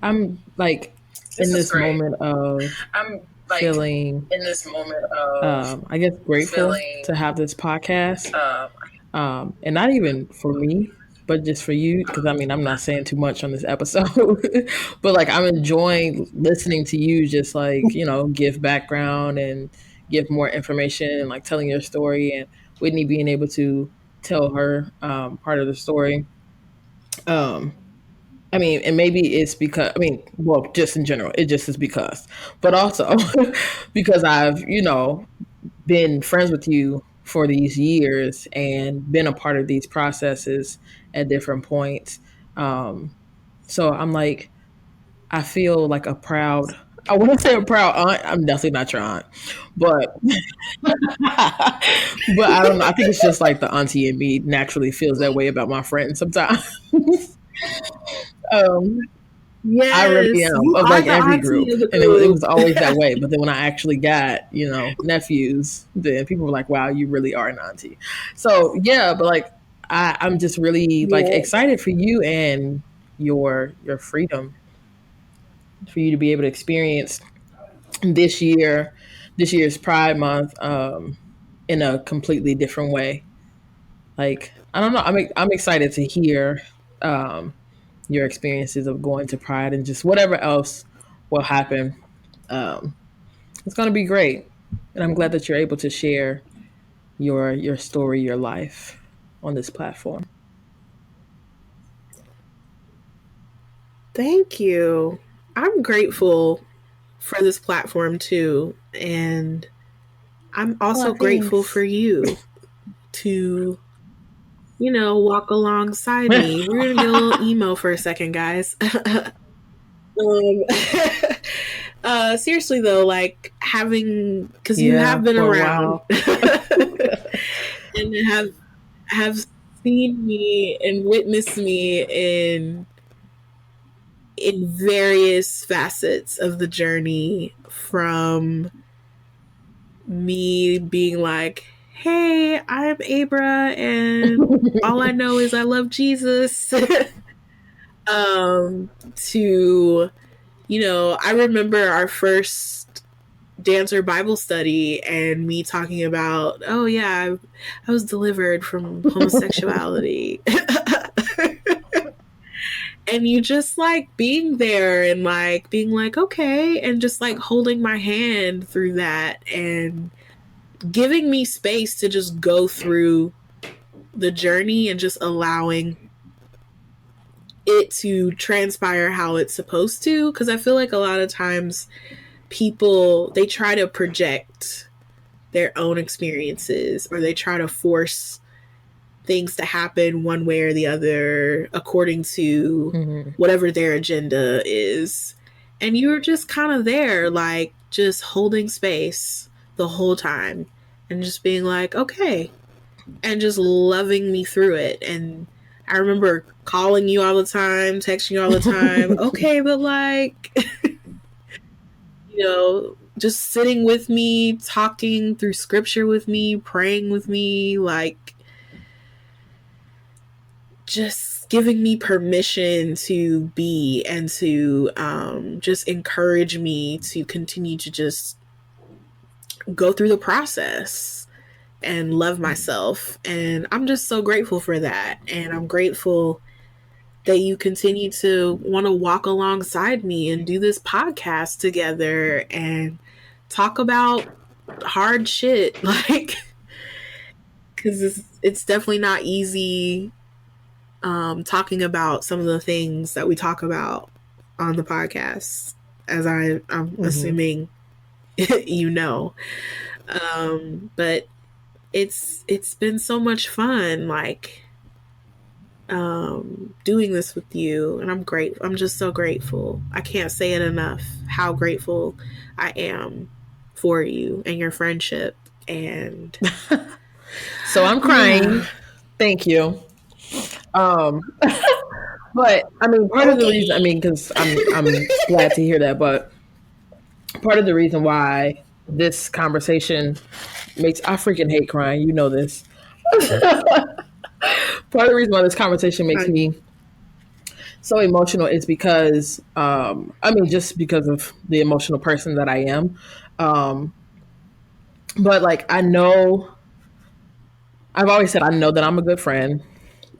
Speaker 2: I'm like in this moment of feeling, I guess, grateful to have this podcast. And not even for me, but just for you, because I mean, I'm not saying too much on this episode, but like, I'm enjoying listening to you just, like, you know, give background and give more information, like telling your story, and Whitney being able to tell her part of the story. Um, I mean, and maybe it's because, I mean, well, just in general, it just is because, but also because I've, been friends with you for these years and been a part of these processes at different points. So I'm like, I feel like a proud, I wouldn't say a proud aunt. I'm definitely not your aunt, but, but I don't know. I think it's just like the auntie in me naturally feels that way about my friends sometimes. um, I really
Speaker 1: Yes,
Speaker 2: am
Speaker 1: you
Speaker 2: of
Speaker 1: are
Speaker 2: like
Speaker 1: the
Speaker 2: every
Speaker 1: auntie
Speaker 2: group,
Speaker 1: of the
Speaker 2: and it
Speaker 1: group.
Speaker 2: was always that way. But then when I actually got nephews, then people were like, "Wow, you really are an auntie." So yeah, but like I'm just really like
Speaker 1: Yeah.
Speaker 2: excited for you and your freedom for you to be able to experience this year, this year's Pride Month, in a completely different way. Like I don't know, I'm excited to hear your experiences of going to Pride and just whatever else will happen. Um, it's going to be great, and I'm glad that you're able to share your story, your life on this platform.
Speaker 1: Thank you. I'm grateful for this platform too. And I'm also
Speaker 2: Oh,
Speaker 1: grateful for
Speaker 2: thanks.
Speaker 1: you to, walk alongside me. We're going to get a little emo for a second, guys. Seriously though, like because you have
Speaker 2: Yeah,
Speaker 1: been
Speaker 2: for a
Speaker 1: around
Speaker 2: while.
Speaker 1: and have seen me and witnessed me in various facets of the journey, from me being like, hey, I'm Abra and all I know is I love Jesus. To, I remember our first dancer Bible study and me talking about, oh yeah, I was delivered from homosexuality. And you just like being there and like being like, okay, and just like holding my hand through that and giving me space to just go through the journey and just allowing it to transpire how it's supposed to. Because I feel like a lot of times people, they try to project their own experiences, or they try to force things to happen one way or the other according to whatever their agenda is. And you're just kind of there, like just holding space the whole time and just being like, okay, and just loving me through it. And I remember calling you all the time, texting you all the time. Okay, but like, just sitting with me, talking through scripture with me, praying with me, like just giving me permission to be and to just encourage me to continue to just go through the process and love myself. And I'm just so grateful for that. And I'm grateful that you continue to want to walk alongside me and do this podcast together and talk about hard shit. Like, because it's definitely not easy talking about some of the things that we talk about on the podcast, as I'm assuming you know. But it's been so much fun, like doing this with you, and I'm great. I'm just so grateful. I can't say it enough how grateful I am for you and your friendship. And
Speaker 2: So I'm crying. Thank you. Um, but I mean, part of the reason, I mean, because I'm glad to hear that, but part of the reason why this conversation makes, I freaking hate crying. You know this. Part of the reason why this conversation makes me so emotional is because, I mean, just because of the emotional person that I am. Um, but like, I know, I've always said, I know that I'm a good friend.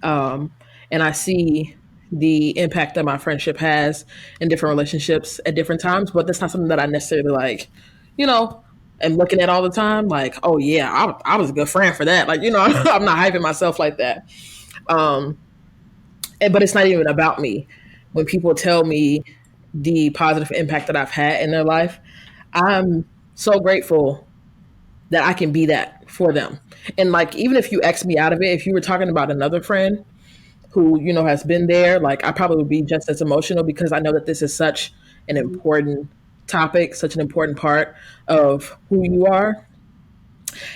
Speaker 2: And I see the impact that my friendship has in different relationships at different times, but that's not something that I necessarily like, you know, am looking at all the time, like, oh yeah, I was a good friend for that. Like, you know, I'm not hyping myself like that. But it's not even about me. When people tell me the positive impact that I've had in their life, I'm so grateful that I can be that for them. And like, even if you X me out of it, if you were talking about another friend who, you know, has been there, like I probably would be just as emotional because I know that this is such an important topic, such an important part of who you are.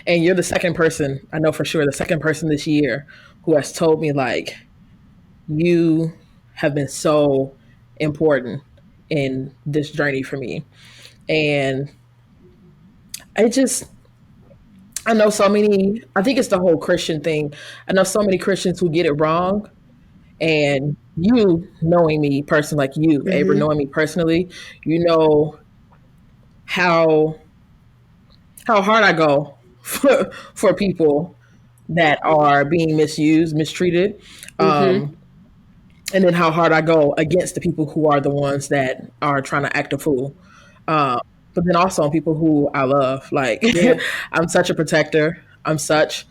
Speaker 2: And you're the second person, I know for sure, the second person this year who has told me, like, you have been so important in this journey for me. And I just, I know so many, I think it's the whole Christian thing. I know so many Christians who get it wrong. And you knowing me personally, like you, Abra, knowing me personally, you know how hard I go for people that are being misused, mistreated. And then how hard I go against the people who are the ones that are trying to act a fool. But then also on people who I love. Like, I'm such a protector. I'm such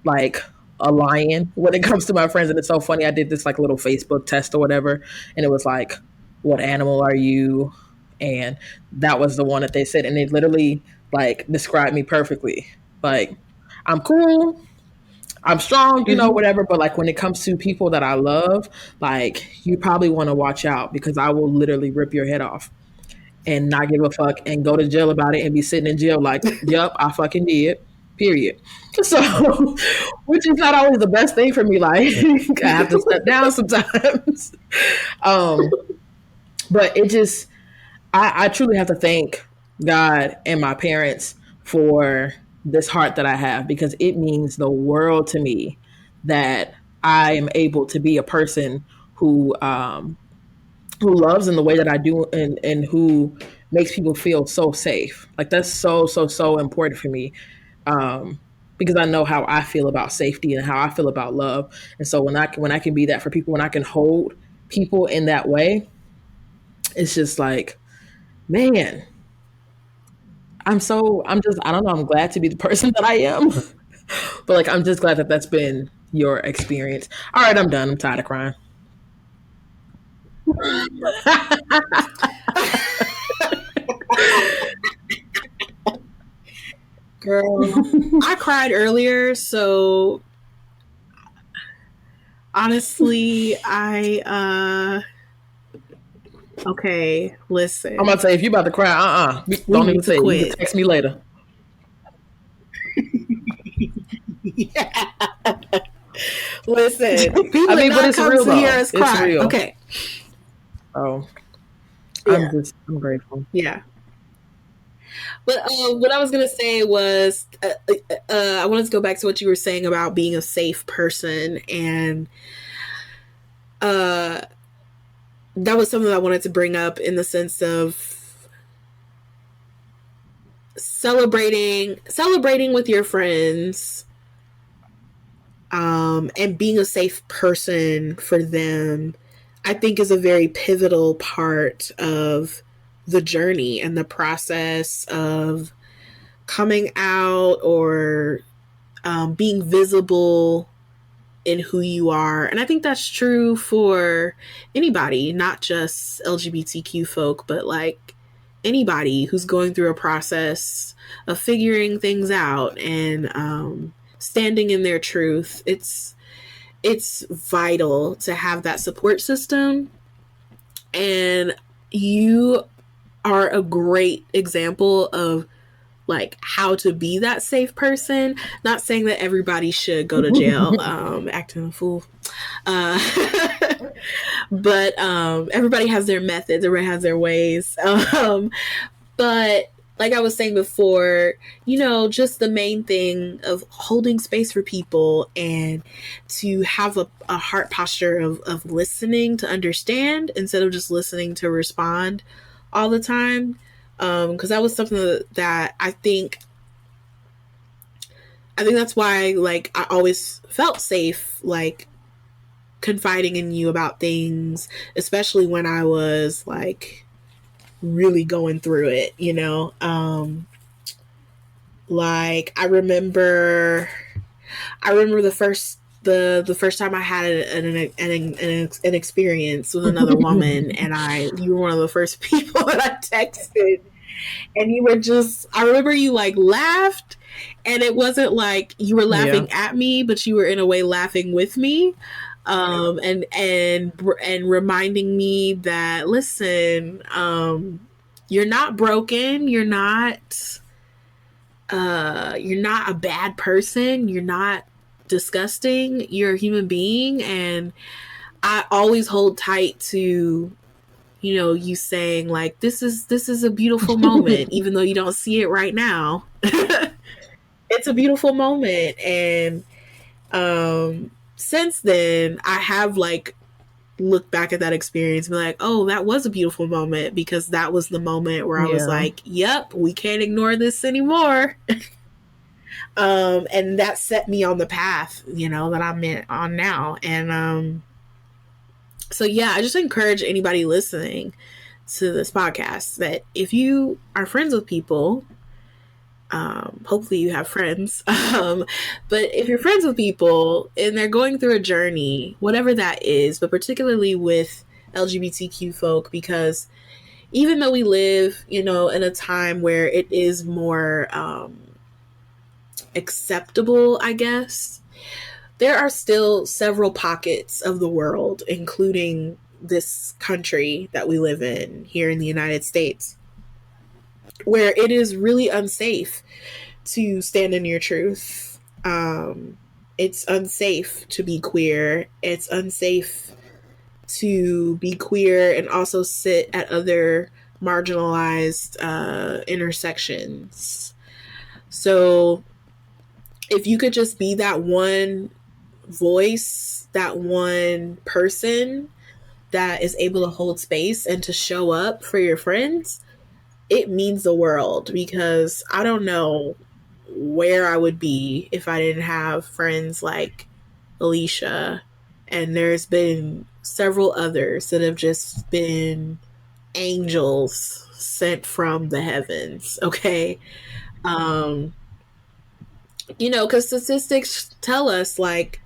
Speaker 2: like a lion when it comes to my friends. And it's so funny. I did this like little Facebook test or whatever. And it was like, what animal are you? And that was the one that they said. And it literally like described me perfectly. Like, I'm cool. I'm strong, you know, whatever. But like when it comes to people that I love, like you probably want to watch out because I will literally rip your head off and not give a fuck and go to jail about it and be sitting in jail like, yep, I fucking did. Period. So, which is not always the best thing for me. Like, I have to step down sometimes. But it just, I truly have to thank God and my parents for this heart that I have because it means the world to me that I am able to be a person who loves in the way that I do and who makes people feel so safe. Like that's so important for me. Because I know how I feel about safety and how I feel about love. And so when I can be that for people, when I can hold people in that way, it's just like, man, I don't know, I'm glad to be the person that I am. But like, I'm just glad that that's been your experience. All right, I'm done. I'm tired of crying.
Speaker 1: Girl, I cried earlier, so honestly, okay, listen.
Speaker 2: I'm about to say, if you about to cry, don't even say it. You can text me later.
Speaker 1: Yeah. Listen, people but it's real to hear us cry. It's real. Okay.
Speaker 2: Oh, yeah. I'm grateful.
Speaker 1: Yeah. But what I was going to say was I wanted to go back to what you were saying about being a safe person. And that was something I wanted to bring up in the sense of celebrating with your friends and being a safe person for them, I think is a very pivotal part of the journey and the process of coming out or being visible in who you are. And I think that's true for anybody, not just LGBTQ folk, but like anybody who's going through a process of figuring things out and standing in their truth. It's vital to have that support system. And you are a great example of like how to be that safe person. Not saying that everybody should go to jail acting a fool, but everybody has their methods, everybody has their ways, but like I was saying before, you know, just the main thing of holding space for people and to have a heart posture of listening to understand instead of just listening to respond all the time. Because that was something that I think that's why, like, I always felt safe, like, confiding in you about things, especially when I was, like, really going through it, you know? Like I remember the first time I had an experience with another woman, and you were one of the first people that I texted, and you were just, I remember you like laughed, and it wasn't like you were laughing at me, but you were in a way laughing with me, and reminding me that, listen, you're not broken, you're not a bad person, you're not disgusting, you're a human being. And I always hold tight to, you know, you saying like, this is a beautiful moment, even though you don't see it right now. It's a beautiful moment. And since then I have like looked back at that experience and be like, oh, that was a beautiful moment, because that was the moment where I was like, yep, we can't ignore this anymore. And that set me on the path, you know, that I'm on now. And so yeah, I just encourage anybody listening to this podcast that if you are friends with people, hopefully you have friends, but if you're friends with people and they're going through a journey, whatever that is, but particularly with LGBTQ folk, because even though we live, you know, in a time where it is more acceptable, I guess, there are still several pockets of the world, including this country that we live in here in the United States, where it is really unsafe to stand in your truth. It's unsafe to be queer. It's unsafe to be queer and also sit at other marginalized intersections. So if you could just be that one voice, that one person that is able to hold space and to show up for your friends, it means the world, because I don't know where I would be if I didn't have friends like Alicia. And there's been several others that have just been angels sent from the heavens. Okay. You know, because statistics tell us like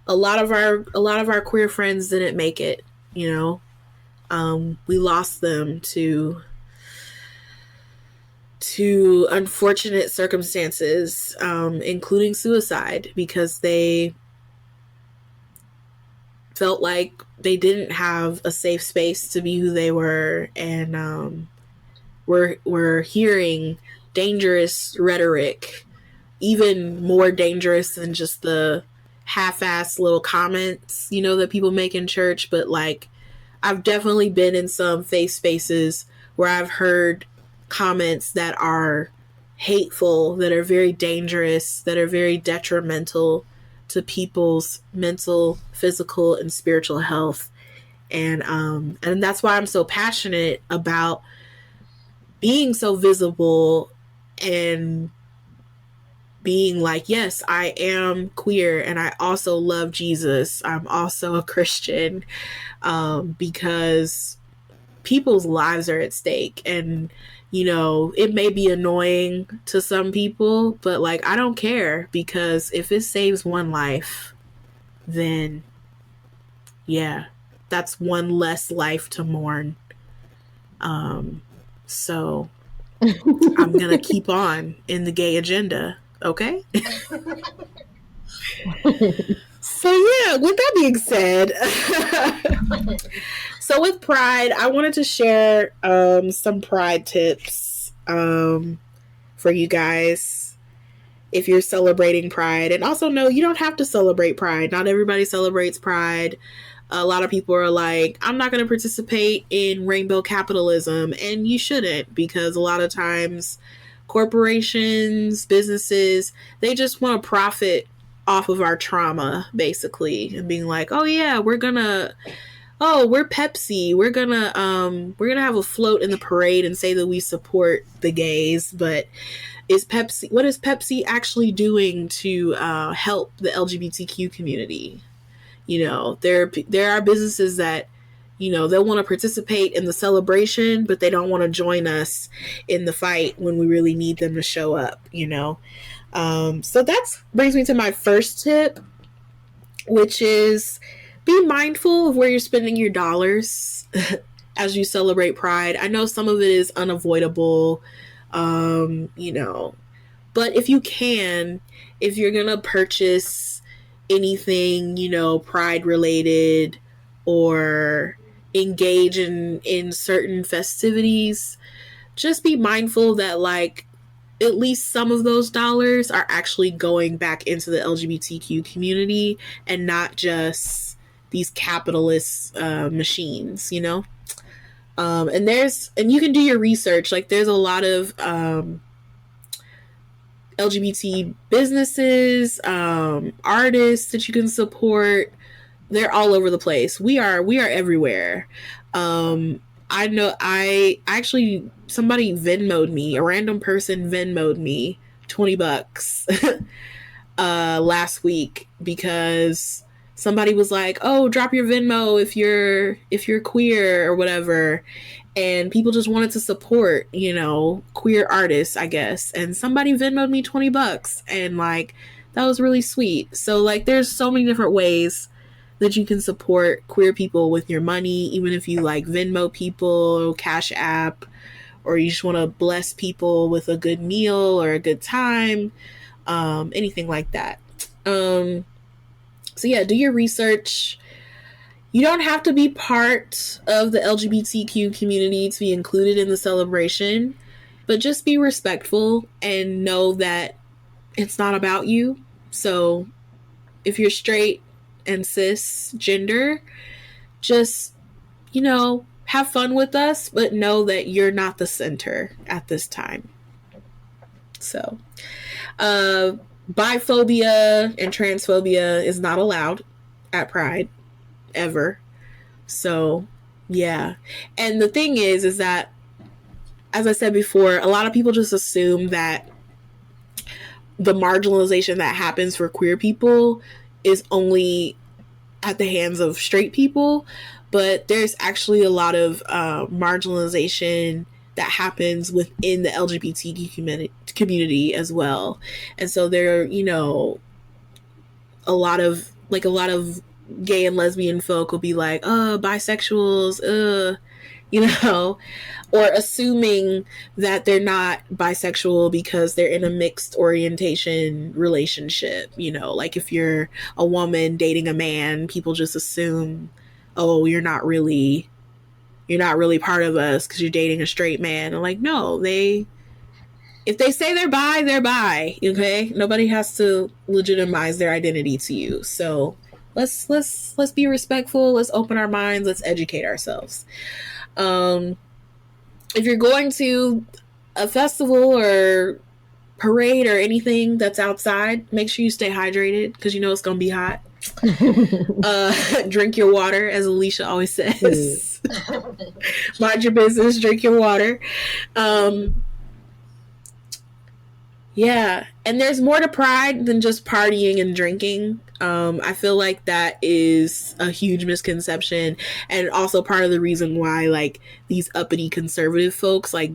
Speaker 1: a lot of our queer friends didn't make it, you know. We lost them to unfortunate circumstances, including suicide, because they felt like they didn't have a safe space to be who they were, and we're hearing dangerous rhetoric, even more dangerous than just the half-assed little comments, you know, that people make in church. But like, I've definitely been in some faith spaces where I've heard comments that are hateful, that are very dangerous, that are very detrimental to people's mental, physical, and spiritual health. And that's why I'm so passionate about being so visible and being like, yes, I am queer and I also love Jesus. I'm also a Christian, because people's lives are at stake. And, you know, it may be annoying to some people, but like, I don't care, because if it saves one life, then yeah, that's one less life to mourn. So I'm going to keep on in the gay agenda. Okay. So yeah, with that being said, so with Pride, I wanted to share some Pride tips for you guys if you're celebrating Pride. And also, no, you don't have to celebrate Pride. Not everybody celebrates Pride. A lot of people are like, I'm not going to participate in rainbow capitalism, and you shouldn't, because a lot of times corporations, businesses, they just want to profit off of our trauma, basically, and being like, oh yeah, we're Pepsi, we're gonna have a float in the parade and say that we support the gays. But what is Pepsi actually doing to help the LGBTQ community? You know, there are businesses that, they'll want to participate in the celebration, but they don't want to join us in the fight when we really need them to show up, So that brings me to my first tip, which is be mindful of where you're spending your dollars as you celebrate Pride. I know some of it is unavoidable, but if you can, if you're going to purchase anything, Pride related or engage in certain festivities, just be mindful that like at least some of those dollars are actually going back into the LGBTQ community and not just these capitalist machines, and you can do your research. Like there's a lot of LGBT businesses, artists that you can support. They're all over the place. We are everywhere. I know somebody Venmo'd me, a random person Venmo'd me $20 last week because somebody was like, "Oh, drop your Venmo if you're queer or whatever." And people just wanted to support, queer artists, I guess. And somebody Venmo'd me $20 and like that was really sweet. So like there's so many different ways that you can support queer people with your money, even if you like Venmo people, Cash App, or you just want to bless people with a good meal or a good time, anything like that. So yeah, do your research. You don't have to be part of the LGBTQ community to be included in the celebration, but just be respectful and know that it's not about you. So if you're straight and cisgender, just, have fun with us, but know that you're not the center at this time. So, biphobia and transphobia is not allowed at Pride, ever. So, yeah. And the thing is that, as I said before, a lot of people just assume that the marginalization that happens for queer people is only at the hands of straight people, but there's actually a lot of marginalization that happens within the LGBTQ community as well. And so there are, a lot of gay and lesbian folk will be like, bisexuals, or assuming that they're not bisexual because they're in a mixed orientation relationship. Like if you're a woman dating a man, people just assume, oh, you're not really part of us because you're dating a straight man. And like, no, if they say they're bi, they're bi. Okay, nobody has to legitimize their identity to you. So let's be respectful. Let's open our minds. Let's educate ourselves. If you're going to a festival or parade or anything that's outside, make sure you stay hydrated because it's going to be hot. Drink your water, as Alicia always says. Mind your business, drink your water. Yeah, and there's more to Pride than just partying and drinking. I feel like that is a huge misconception, and also part of the reason why like these uppity conservative folks, like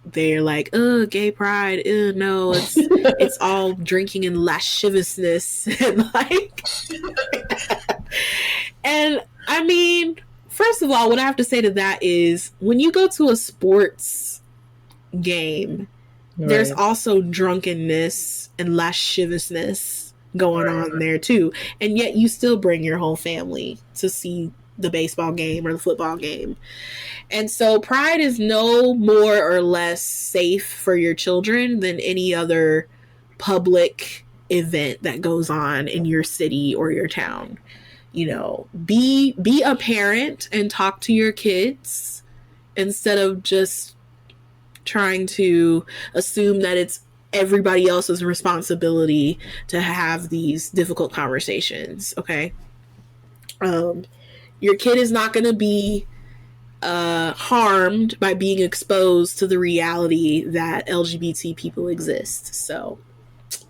Speaker 1: they're like, "Oh, gay pride, no, it's all drinking and lasciviousness," and like, and I mean, first of all, what I have to say to that is when you go to a sports game, right, there's also drunkenness and lasciviousness going on there too, and yet you still bring your whole family to see the baseball game or the football game. And so Pride is no more or less safe for your children than any other public event that goes on in your city or your town. Be a parent and talk to your kids instead of just trying to assume that it's everybody else's responsibility to have these difficult conversations. Okay. Your kid is not going to be harmed by being exposed to the reality that LGBT people exist. So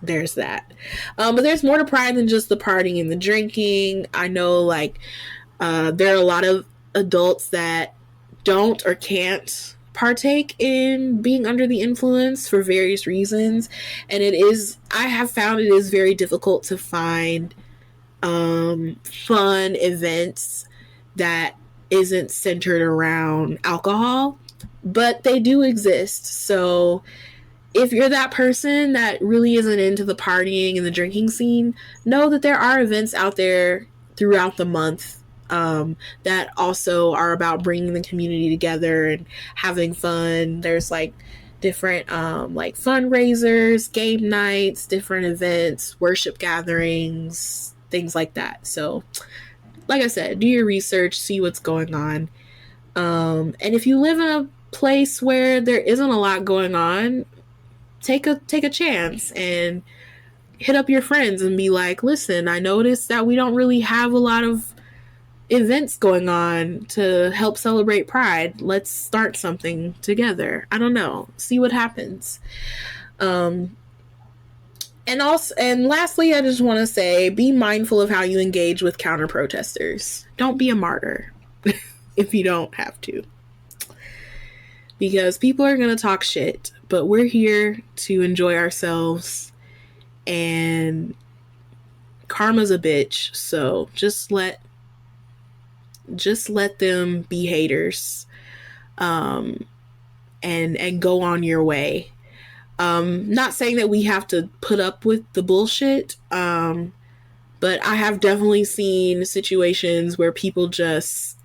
Speaker 1: there's that. But there's more to Pride than just the partying and the drinking. I know there are a lot of adults that don't or can't partake in being under the influence for various reasons. And I have found it is very difficult to find fun events that isn't centered around alcohol, but they do exist. So if you're that person that really isn't into the partying and the drinking scene, know that there are events out there throughout the month that also are about bringing the community together and having fun. There's like different like fundraisers, game nights, different events, worship gatherings, things like that. So like I said, do your research, see what's going on. And if you live in a place where there isn't a lot going on, take a chance and hit up your friends and be like, listen, I noticed that we don't really have a lot of events going on to help celebrate Pride. Let's start something together. I don't know. See what happens. And lastly, I just want to say, be mindful of how you engage with counter protesters. Don't be a martyr if you don't have to. Because people are going to talk shit, but we're here to enjoy ourselves, and karma's a bitch. So just let them be haters, and go on your way. Not saying that we have to put up with the bullshit, but I have definitely seen situations where people just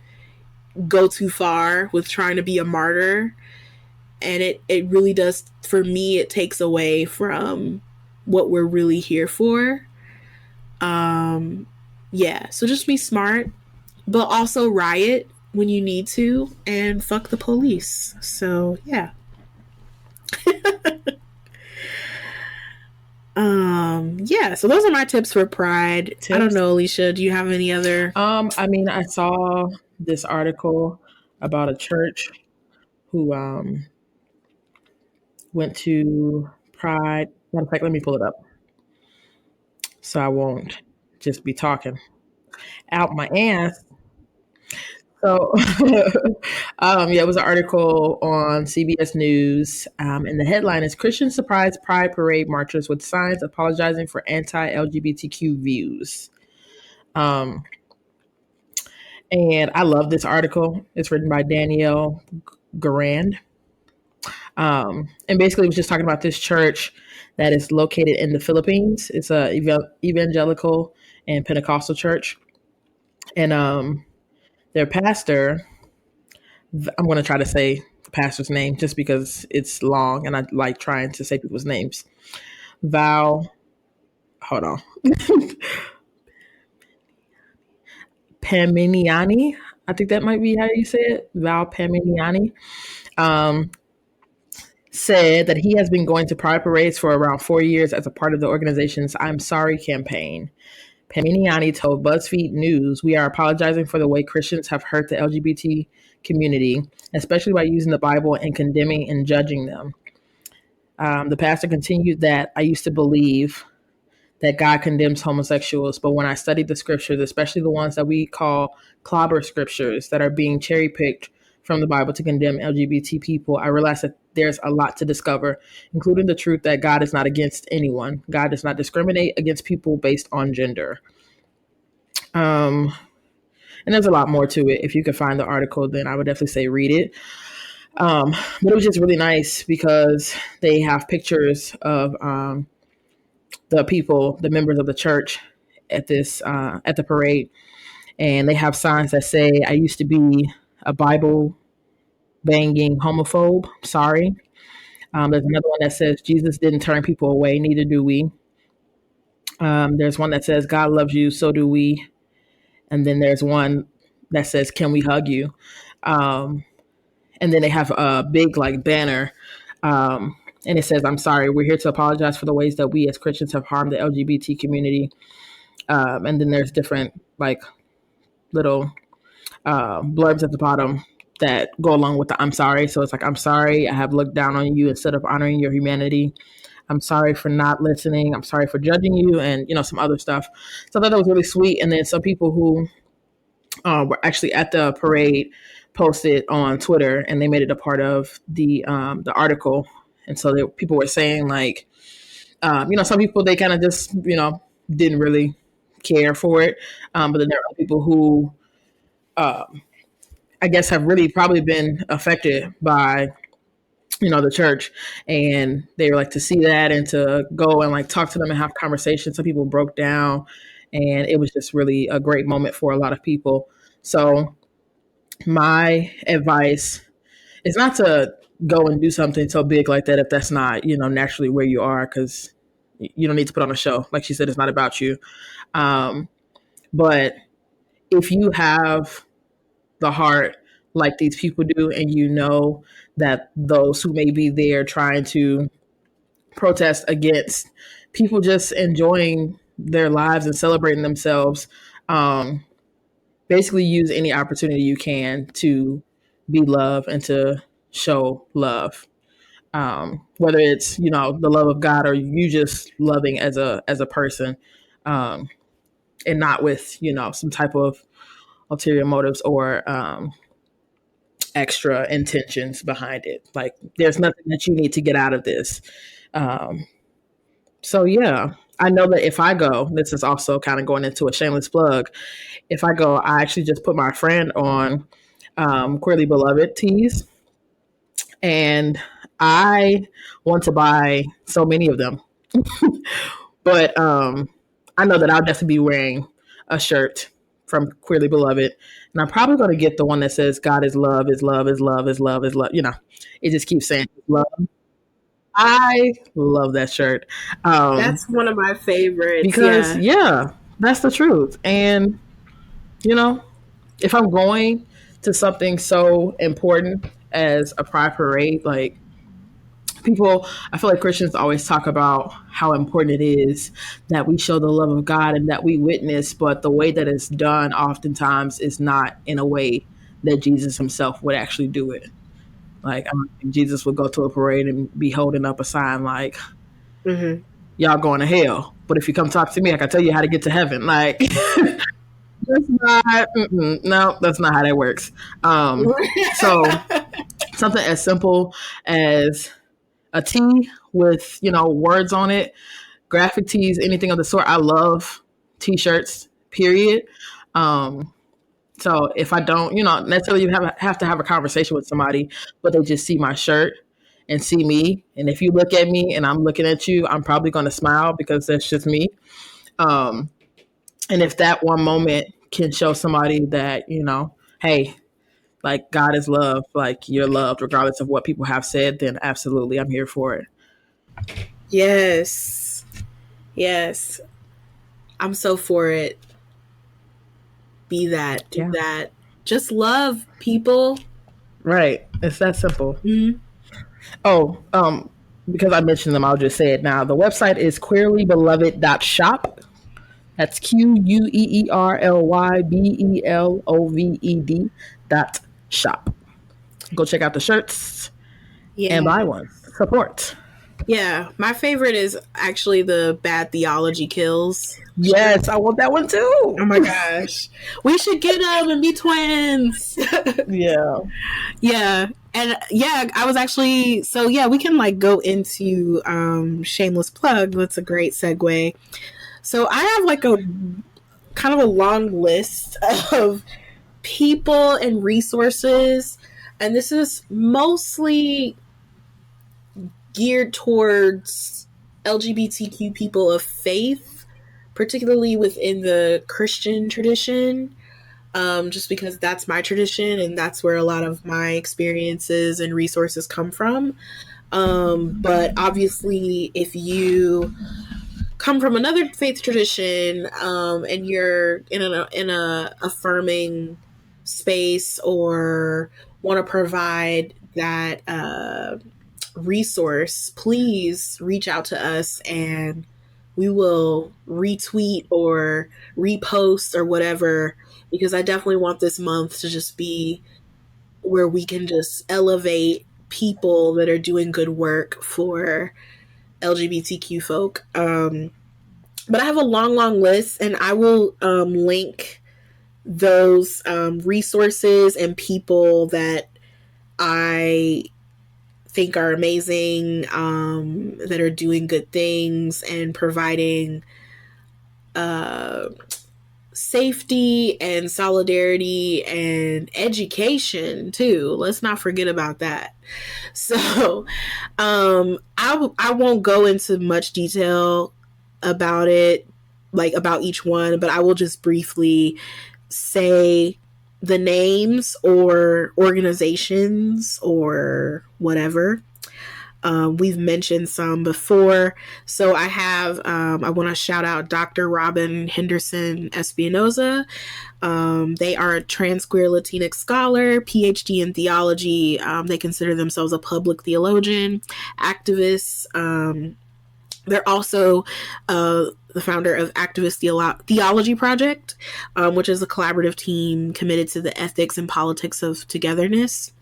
Speaker 1: go too far with trying to be a martyr, and it really does, for me, it takes away from what we're really here for. Yeah, so just be smart, but also riot when you need to, and fuck the police. So yeah. Yeah, so those are my tips for Pride. Tips? I don't know, Alicia, do you have any other?
Speaker 2: I mean, I saw this article about a church who went to Pride. Matter of fact, let me pull it up so I won't just be talking out my ass. So, yeah, it was an article on CBS News, and the headline is Christian surprise Pride Parade marchers with signs apologizing for anti-LGBTQ views. And I love this article. It's written by Danielle Garand. And basically it was just talking about this church that is located in the Philippines. It's a evangelical and Pentecostal church. And their pastor, I'm going to try to say the pastor's name just because it's long and I like trying to say people's names. Paminiani, I think that might be how you say it. Val Paminiani. Said that he has been going to Pride parades for around 4 years as a part of the organization's I'm Sorry campaign. Paminiani told BuzzFeed News, "We are apologizing for the way Christians have hurt the LGBT community, especially by using the Bible and condemning and judging them." The pastor continued that, "I used to believe that God condemns homosexuals, but when I studied the scriptures, especially the ones that we call clobber scriptures that are being cherry-picked from the Bible to condemn LGBT people, I realized that there's a lot to discover, including the truth that God is not against anyone. God does not discriminate against people based on gender." And there's a lot more to it. If you could find the article, then I would definitely say read it. But it was just really nice because they have pictures of the people, the members of the church at this at the parade, and they have signs that say, "I used to be a Bible banging homophobe. Sorry." There's another one that says, "Jesus didn't turn people away, neither do we." There's one that says, "God loves you, so do we." And then there's one that says, "Can we hug you?" And then they have a big like banner, and it says, "I'm sorry, we're here to apologize for the ways that we as Christians have harmed the LGBT community." And then there's different like little blurbs at the bottom that go along with the "I'm sorry." So it's like, "I'm sorry, I have looked down on you instead of honoring your humanity. I'm sorry for not listening. I'm sorry for judging you," and some other stuff. So I thought that was really sweet. And then some people who were actually at the parade, posted on Twitter, and they made it a part of the article. And so people were saying like, some people, they kind of just, didn't really care for it. But then there are people who, I guess, have really probably been affected by, the church, and they were like to see that and to go and like talk to them and have conversations. Some people broke down, and it was just really a great moment for a lot of people. So my advice is not to go and do something so big like that if that's not, naturally where you are, because you don't need to put on a show. Like she said, it's not about you. But if you have the heart like these people do, and you know that those who may be there trying to protest against people just enjoying their lives and celebrating themselves, basically use any opportunity you can to be love and to show love. Whether it's, the love of God, or you just loving as a person, and not with, some type of ulterior motives or extra intentions behind it. Like, there's nothing that you need to get out of this. So yeah, I know that if I go, this is also kind of going into a shameless plug. If I go, I actually just put my friend on Queerly Beloved tees, and I want to buy so many of them. But I know that I'll definitely be wearing a shirt from Queerly Beloved, and I'm probably going to get the one that says God is love, is love, is love, is love, is love. It just keeps saying love. I love that shirt.
Speaker 1: That's one of my favorites.
Speaker 2: Because that's the truth. And if I'm going to something so important as a pride parade, like, I feel like Christians always talk about how important it is that we show the love of God and that we witness, but the way that it's done oftentimes is not in a way that Jesus himself would actually do it. Like, I don't think Jesus would go to a parade and be holding up a sign like, y'all going to hell. But if you come talk to me, I can tell you how to get to heaven. Like, that's not how that works. So something as simple as a tee with, words on it, graphic tees, anything of the sort. I love t-shirts, period. So if I don't, necessarily you have to have a conversation with somebody, but they just see my shirt and see me. And if you look at me and I'm looking at you, I'm probably going to smile because that's just me. And if that one moment can show somebody that, hey, like, God is love, like, you're loved regardless of what people have said, then absolutely, I'm here for it.
Speaker 1: Yes. I'm so for it. Be that, do that. Just love people.
Speaker 2: Right. It's that simple. Mm-hmm. Oh, because I mentioned them, I'll just say it now. The website is queerlybeloved.shop. That's QUERLYBELOVED.shop. Go check out the shirts and buy one. Support.
Speaker 1: Yeah, my favorite is actually the Bad Theology Kills.
Speaker 2: Yes, I want that one too.
Speaker 1: Oh my gosh. We should get them and be twins.
Speaker 2: Yeah.
Speaker 1: And I was actually, we can like go into Shameless Plug. That's a great segue. So I have like a kind of a long list of people and resources, and this is mostly geared towards LGBTQ people of faith, particularly within the Christian tradition, just because that's my tradition and that's where a lot of my experiences and resources come from. But obviously, if you come from another faith tradition and you're in a affirming space or want to provide that resource, please reach out to us and we will retweet or repost or whatever, because I definitely want this month to just be where we can just elevate people that are doing good work for LGBTQ folk. But I have a long list, and I will link those resources and people that I think are amazing, that are doing good things and providing safety and solidarity and education too. Let's not forget about that. So I won't go into much detail about it, like about each one, but I will just briefly say the names or organizations or whatever. We've mentioned some before. So I want to shout out Dr. Robin Henderson Espinoza. They are a trans queer Latinx scholar, PhD in theology. They consider themselves a public theologian, activist. They're also the founder of Activist Theology Project, which is a collaborative team committed to the ethics and politics of togetherness.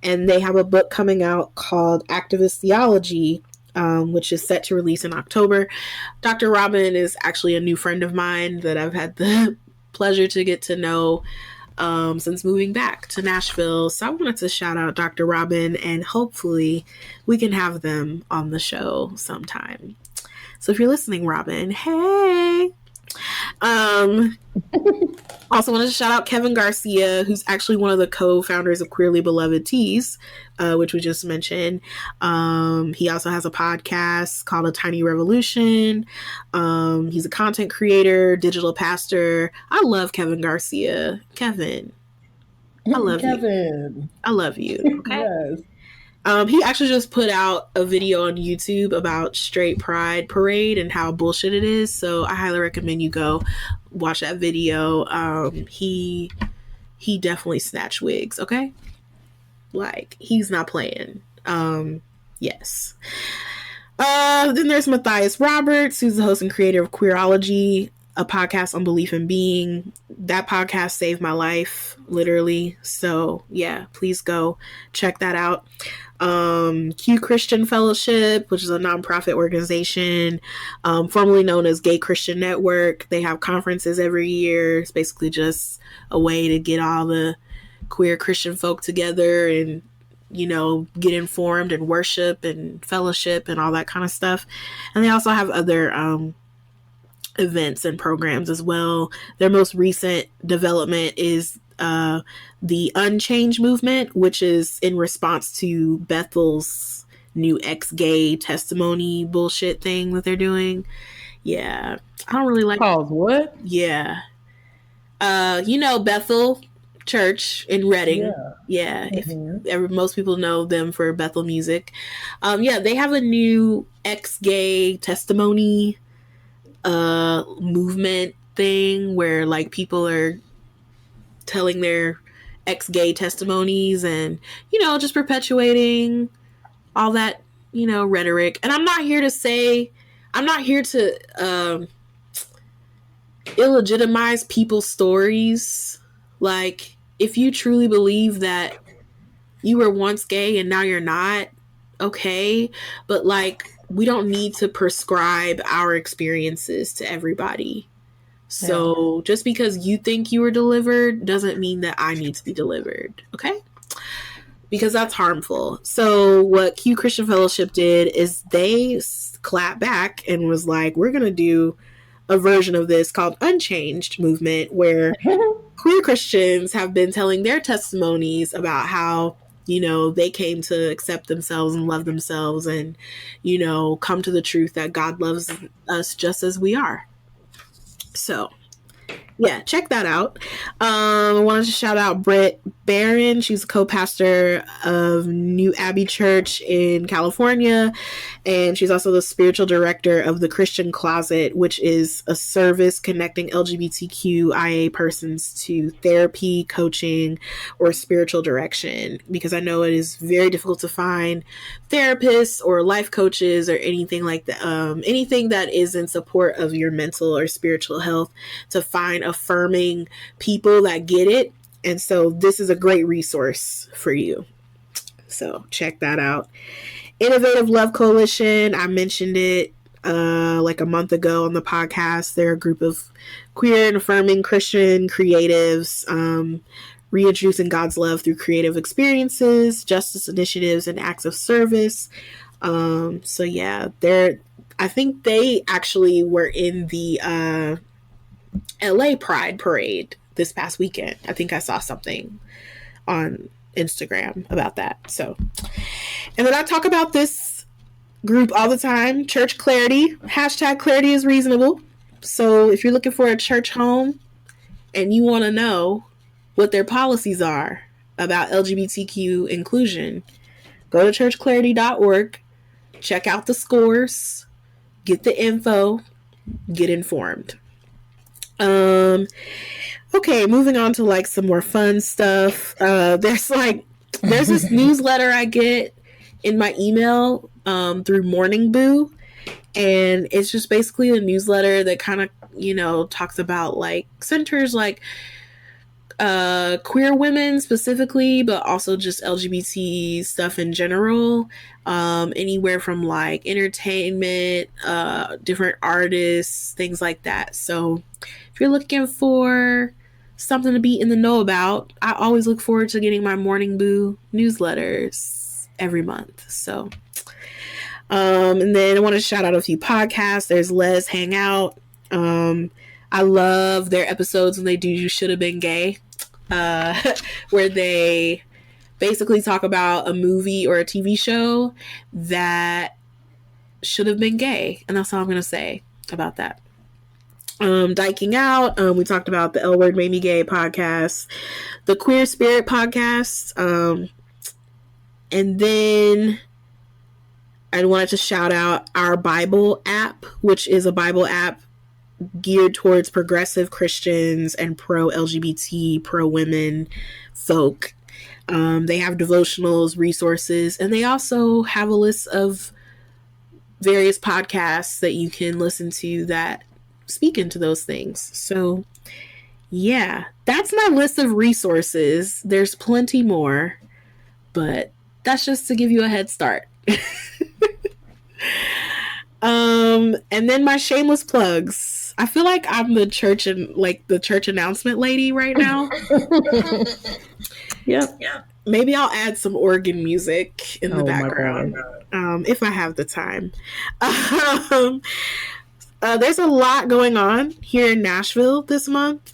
Speaker 1: And they have a book coming out called Activist Theology, which is set to release in October. Dr. Robin is actually a new friend of mine that I've had the pleasure to get to know since moving back to Nashville. So I wanted to shout out Dr. Robin, and hopefully we can have them on the show sometime. So if you're listening, Robin, hey. Also wanted to shout out Kevin Garcia, who's actually one of the co-founders of Queerly Beloved Tees, which we just mentioned. He also has a podcast called A Tiny Revolution. He's a content creator, digital pastor. I love Kevin Garcia. Kevin, I love
Speaker 2: Kevin.
Speaker 1: you. I love you. Okay.
Speaker 2: Yes.
Speaker 1: He actually just put out a video on YouTube about Straight Pride Parade and how bullshit it is. So I highly recommend you go watch that video. He definitely snatched wigs, okay? Like, he's not playing. Yes. Then there's Matthias Roberts, who's the host and creator of Queerology, a podcast on belief in being. That podcast saved my life, literally. So yeah, please go check that out. Q Christian Fellowship, which is a nonprofit organization, formerly known as Gay Christian Network. They have conferences every year. It's basically just a way to get all the queer Christian folk together and, you know, get informed and worship and fellowship and all that kind of stuff. And they also have other events and programs as well. Their most recent development is the Unchanged movement, which is in response to Bethel's new ex-gay testimony bullshit thing that they're doing. Yeah, I don't really like.
Speaker 2: Called what?
Speaker 1: Yeah, you know, Bethel Church in Reading. Yeah, if most people know them for Bethel music. Yeah, they have a new ex-gay testimony movement thing where like people are telling their ex-gay testimonies and, you know, just perpetuating all that, you know, rhetoric. And I'm not here to illegitimize people's stories. Like, if you truly believe that you were once gay and now you're not, okay, but like, we don't need to prescribe our experiences to everybody. So just because you think you were delivered doesn't mean that I need to be delivered, okay? Because that's harmful. So what Q Christian Fellowship did is they clapped back and was like, we're going to do a version of this called Unchanged movement, where queer Christians have been telling their testimonies about how, you know, they came to accept themselves and love themselves and, you know, come to the truth that God loves us just as we are. So, yeah, check that out. I wanted to shout out Britt Barron. She's a co-pastor of New Abbey Church in California, and she's also the spiritual director of the Christian Closet, which is a service connecting LGBTQIA persons to therapy, coaching, or spiritual direction. Because I know it is very difficult to find therapists or life coaches or anything like that, anything that is in support of your mental or spiritual health, to find affirming people that get it. And so this is a great resource for you. So check that out. Innovative Love Coalition, I mentioned it. like a month ago on the podcast. They're a group of queer and affirming Christian creatives, reintroducing God's love through creative experiences, justice initiatives, and acts of service. So yeah, I think they actually were in the LA Pride Parade this past weekend. I think I saw something on Instagram about that. So, and then I talk about this group all the time, Church Clarity. Hashtag Clarity is reasonable. So if you're looking for a church home and you want to know what their policies are about LGBTQ inclusion, go to churchclarity.org, check out the scores, get the info, get informed. Okay, moving on to like some more fun stuff. There's this newsletter I get in my email through Morning Boo, and it's just basically a newsletter that kind of, you know, talks about like centers like queer women specifically, but also just LGBT stuff in general. Anywhere from like entertainment, different artists, things like that. So if you're looking for something to be in the know about, I always look forward to getting my Morning Boo newsletters every month. So, and then I want to shout out a few podcasts. There's Les Hangout. I love their episodes when they do You Should Have Been Gay, where they basically talk about a movie or a TV show that should have been gay. And that's all I'm going to say about that. Diking Out, we talked about the L Word Made Me Gay podcast, the Queer Spirit podcast, and then I wanted to shout out our Bible app, which is a Bible app geared towards progressive Christians and pro-LGBT, pro-women folk. They have devotionals, resources, and they also have a list of various podcasts that you can listen to that speak into those things. So yeah, that's my list of resources. There's plenty more, but that's just to give you a head start. And then my shameless plugs. I feel like I'm the church and like the church announcement lady right now. Yep. Yeah. Maybe I'll add some organ music in the background if I have the time. There's a lot going on here in Nashville this month,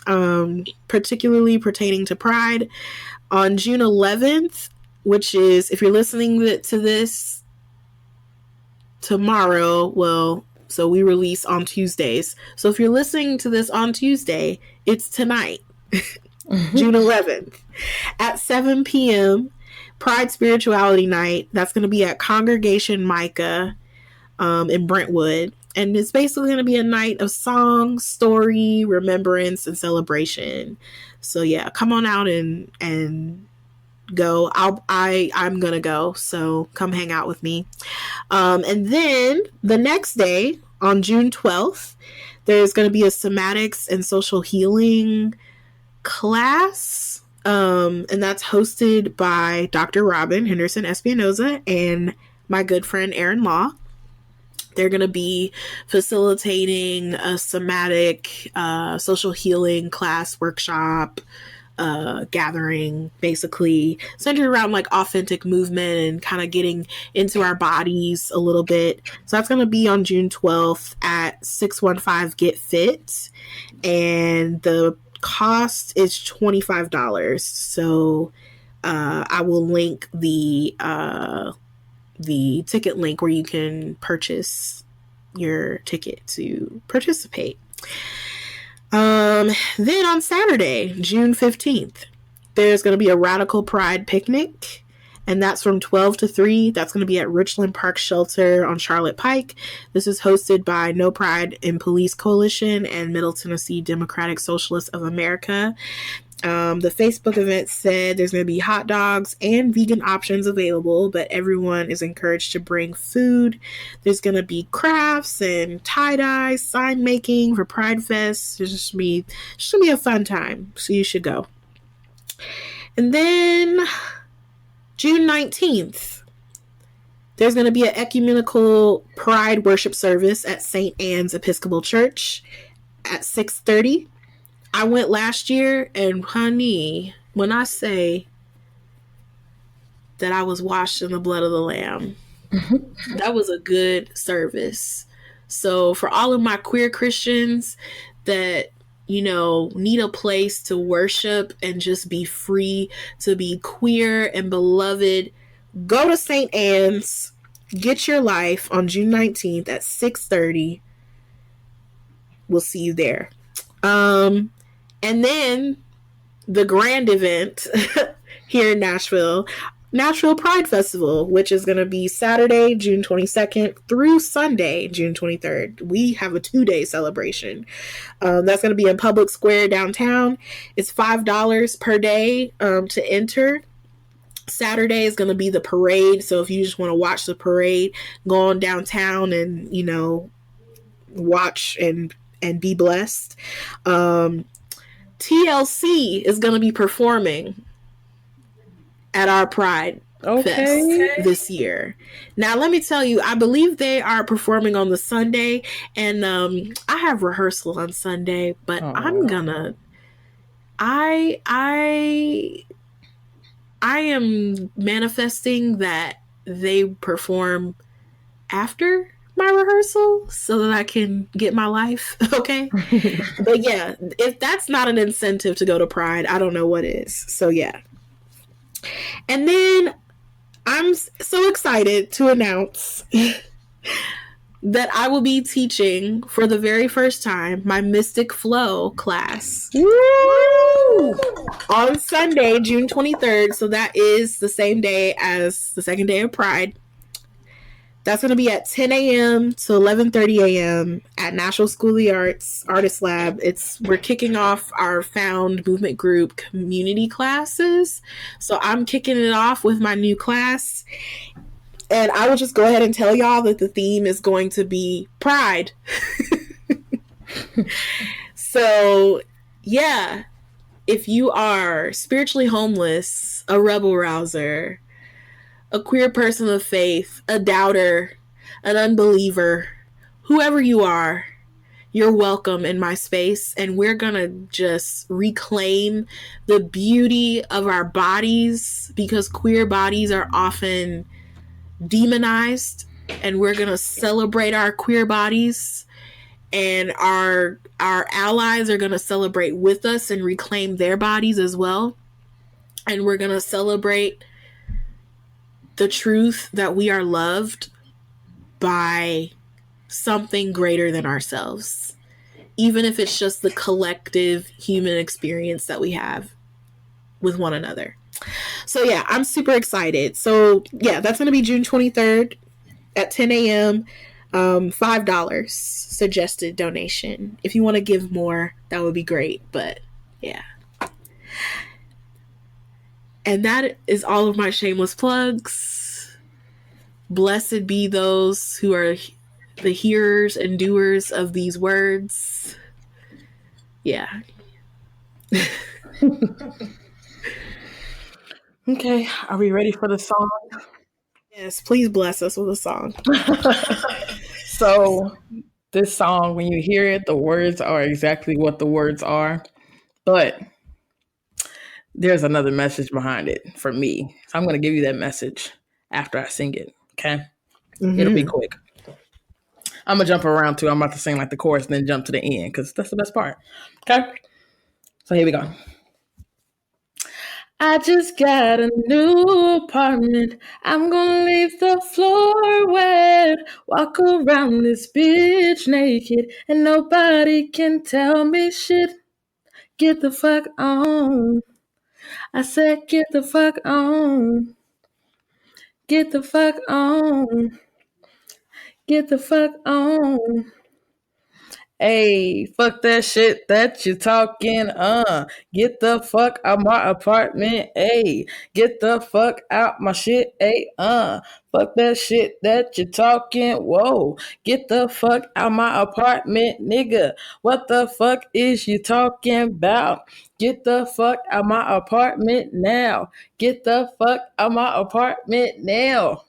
Speaker 1: particularly pertaining to Pride. On June 11th, which is, if you're listening to this tomorrow, well, so we release on Tuesdays. So if you're listening to this on Tuesday, it's tonight, June 11th, at 7 p.m., Pride Spirituality Night. That's going to be at Congregation Micah in Brentwood. And it's basically going to be a night of song, story, remembrance, and celebration. So yeah, come on out and go. I'm going to go. So come hang out with me. And then the next day on June 12th, there's going to be a somatics and social healing class. And that's hosted by Dr. Robin Henderson Espinoza and my good friend Aaron Law. They're going to be facilitating a somatic social healing class workshop gathering, basically centered around like authentic movement and kind of getting into our bodies a little bit. So that's going to be on June 12th at 615 Get Fit. And the cost is $25. So I will link the ticket link where you can purchase your ticket to participate. Then on Saturday, June 15th, there's going to be a Radical Pride picnic, and that's from 12 to 3. That's going to be at Richland Park Shelter on Charlotte Pike. This is hosted by No Pride in Police Coalition and Middle Tennessee Democratic Socialists of America. The Facebook event said there's going to be hot dogs and vegan options available, but everyone is encouraged to bring food. There's going to be crafts and tie-dye, sign making for Pride Fest. It's just going to be a fun time, so you should go. And then June 19th, There's going to be an ecumenical pride worship service at St. Anne's Episcopal Church at 6:30. I went last year, and honey, when I say that I was washed in the blood of the Lamb, that was a good service. So for all of my queer Christians that, you know, need a place to worship and just be free to be queer and beloved, go to St. Anne's, get your life on June 19th at 6:30. We'll see you there. And then the grand event here in Nashville Pride Festival, which is going to be Saturday, June 22nd through Sunday, June 23rd. We have a 2-day celebration. That's going to be in Public Square downtown. It's $5 per day to enter. Saturday is going to be the parade. So if you just want to watch the parade, go on downtown and, you know, watch and be blessed. TLC is going to be performing at our Pride Fest this year. Now, let me tell you, I believe they are performing on the Sunday, and I have rehearsal on Sunday, but I am manifesting that they perform after my rehearsal so that I can get my life, okay? But yeah, if that's not an incentive to go to Pride, I don't know what is. So yeah. And then I'm so excited to announce that I will be teaching for the very first time my Mystic Flow class. Woo! On Sunday, June 23rd. So that is the same day as the second day of Pride. That's going to be at 10 a.m. to 11:30 a.m. at National School of the Arts Artist Lab. We're kicking off our Found Movement Group community classes. So I'm kicking it off with my new class. And I will just go ahead and tell y'all that the theme is going to be Pride. So, yeah, if you are spiritually homeless, a rebel rouser, a queer person of faith, a doubter, an unbeliever, whoever you are, you're welcome in my space. And we're going to just reclaim the beauty of our bodies, because queer bodies are often demonized, and we're going to celebrate our queer bodies, and our allies are going to celebrate with us and reclaim their bodies as well. And we're going to celebrate the truth that we are loved by something greater than ourselves, even if it's just the collective human experience that we have with one another. So yeah, I'm super excited. So yeah, that's going to be June 23rd at 10 a.m. $5 suggested donation. If you want to give more, that would be great. But yeah. And that is all of my shameless plugs. Blessed be those who are the hearers and doers of these words. Yeah.
Speaker 2: Okay, are we ready for the song?
Speaker 1: Yes, please bless us with a song.
Speaker 2: So, this song, when you hear it, the words are exactly what the words are, but there's another message behind it for me. So I'm going to give you that message after I sing it, okay? Mm-hmm. It'll be quick. I'm going to jump around too. I'm about to sing like the chorus and then jump to the end because that's the best part, okay? So here we go. I just got a new apartment. I'm gonna leave the floor wet. Walk around this bitch naked and nobody can tell me shit. Get the fuck on. I said get the fuck on. Get the fuck on. Get the fuck on. Hey, fuck that shit that you talking, get the fuck out my apartment, hey, get the fuck out my shit, hey, fuck that shit that you talking, whoa, get the fuck out my apartment, nigga, what the fuck is you talking about? Get the fuck out my apartment now, get the fuck out my apartment now.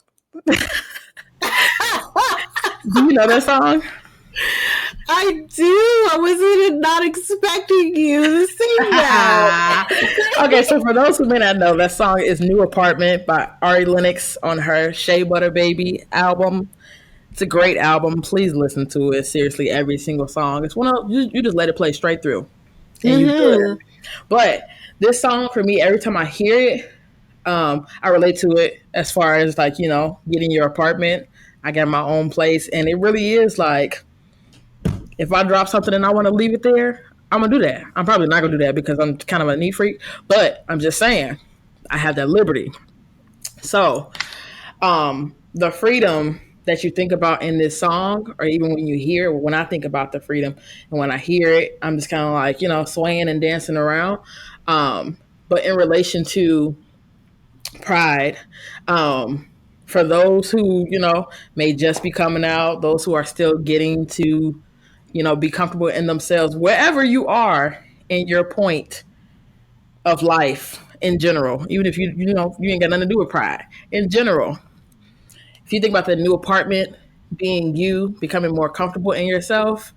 Speaker 2: Do you know that song?
Speaker 1: I do. I was not expecting you to sing that.
Speaker 2: Okay, so for those who may not know, that song is New Apartment by Ari Lennox on her Shea Butter Baby album. It's a great album. Please listen to it. Seriously, every single song. It's one of you just let it play straight through. And you good. But this song for me, every time I hear it, I relate to it as far as like, getting your apartment. I got my own place, and it really is like, if I drop something and I want to leave it there, I'm gonna do that. I'm probably not gonna do that because I'm kind of a neat freak, but I'm just saying I have that liberty. So the freedom that you think about in this song, or even when you hear, when I think about the freedom and when I hear it, I'm just kind of like, swaying and dancing around. But in relation to pride, for those who, may just be coming out, those who are still getting to, be comfortable in themselves, wherever you are in your point of life in general, even if you ain't got nothing to do with pride in general. If you think about the new apartment being you becoming more comfortable in yourself,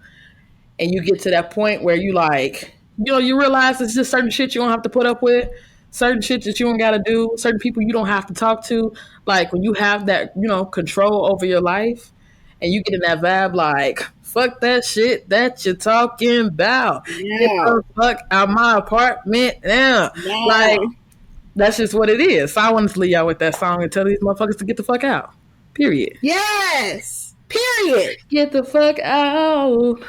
Speaker 2: and you get to that point where you like, you realize it's just certain shit you don't have to put up with, certain shit that you don't got to do, certain people you don't have to talk to. Like when you have that, control over your life, and you get in that vibe like, fuck that shit that you're talking about. Yeah. Get the fuck out my apartment now. Yeah. Like, that's just what it is. So I wanted to leave y'all with that song and tell these motherfuckers to get the fuck out. Period.
Speaker 1: Yes. Period.
Speaker 2: Get the fuck out.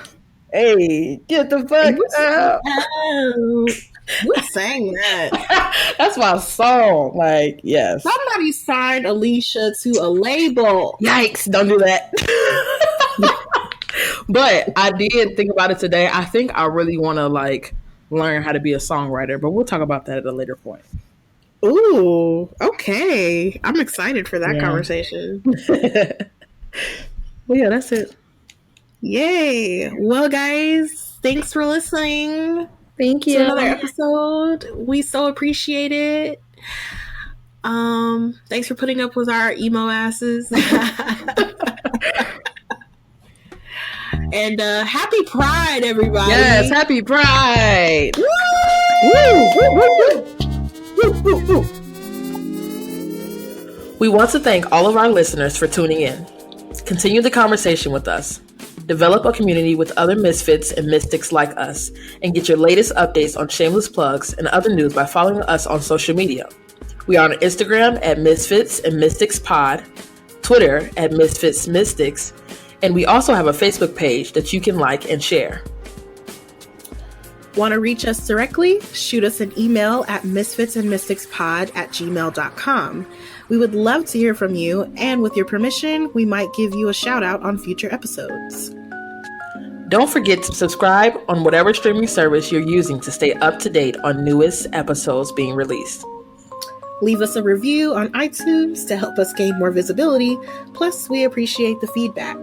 Speaker 2: Hey, get the fuck out.
Speaker 1: Who sang that?
Speaker 2: That's my song. Like, yes.
Speaker 1: Somebody signed Alicia to a label.
Speaker 2: Yikes. Don't do that. But I did think about it today. I think I really want to learn how to be a songwriter, but we'll talk about that at a later point.
Speaker 1: Ooh, okay. I'm excited for that conversation.
Speaker 2: Well, yeah, that's it.
Speaker 1: Yay. Well, guys, thanks for listening.
Speaker 2: Thank you.
Speaker 1: To another episode. We so appreciate it. Thanks for putting up with our emo asses. And happy Pride, everybody.
Speaker 2: Yes, happy Pride.
Speaker 1: Woo!
Speaker 2: Woo, woo, woo, woo, woo, woo. We want to thank all of our listeners for tuning in. Continue the conversation with us. Develop a community with other misfits and mystics like us, and get your latest updates on Shameless Plugs and other news by following us on social media. We are on Instagram at Misfits and Mystics Pod, Twitter at Misfits Mystics, and we also have a Facebook page that you can like and share.
Speaker 1: Want to reach us directly? Shoot us an email at misfitsandmysticspod@gmail.com. We would love to hear from you, and with your permission, we might give you a shout out on future episodes.
Speaker 2: Don't forget to subscribe on whatever streaming service you're using to stay up to date on newest episodes being released.
Speaker 1: Leave us a review on iTunes to help us gain more visibility. Plus, we appreciate the feedback.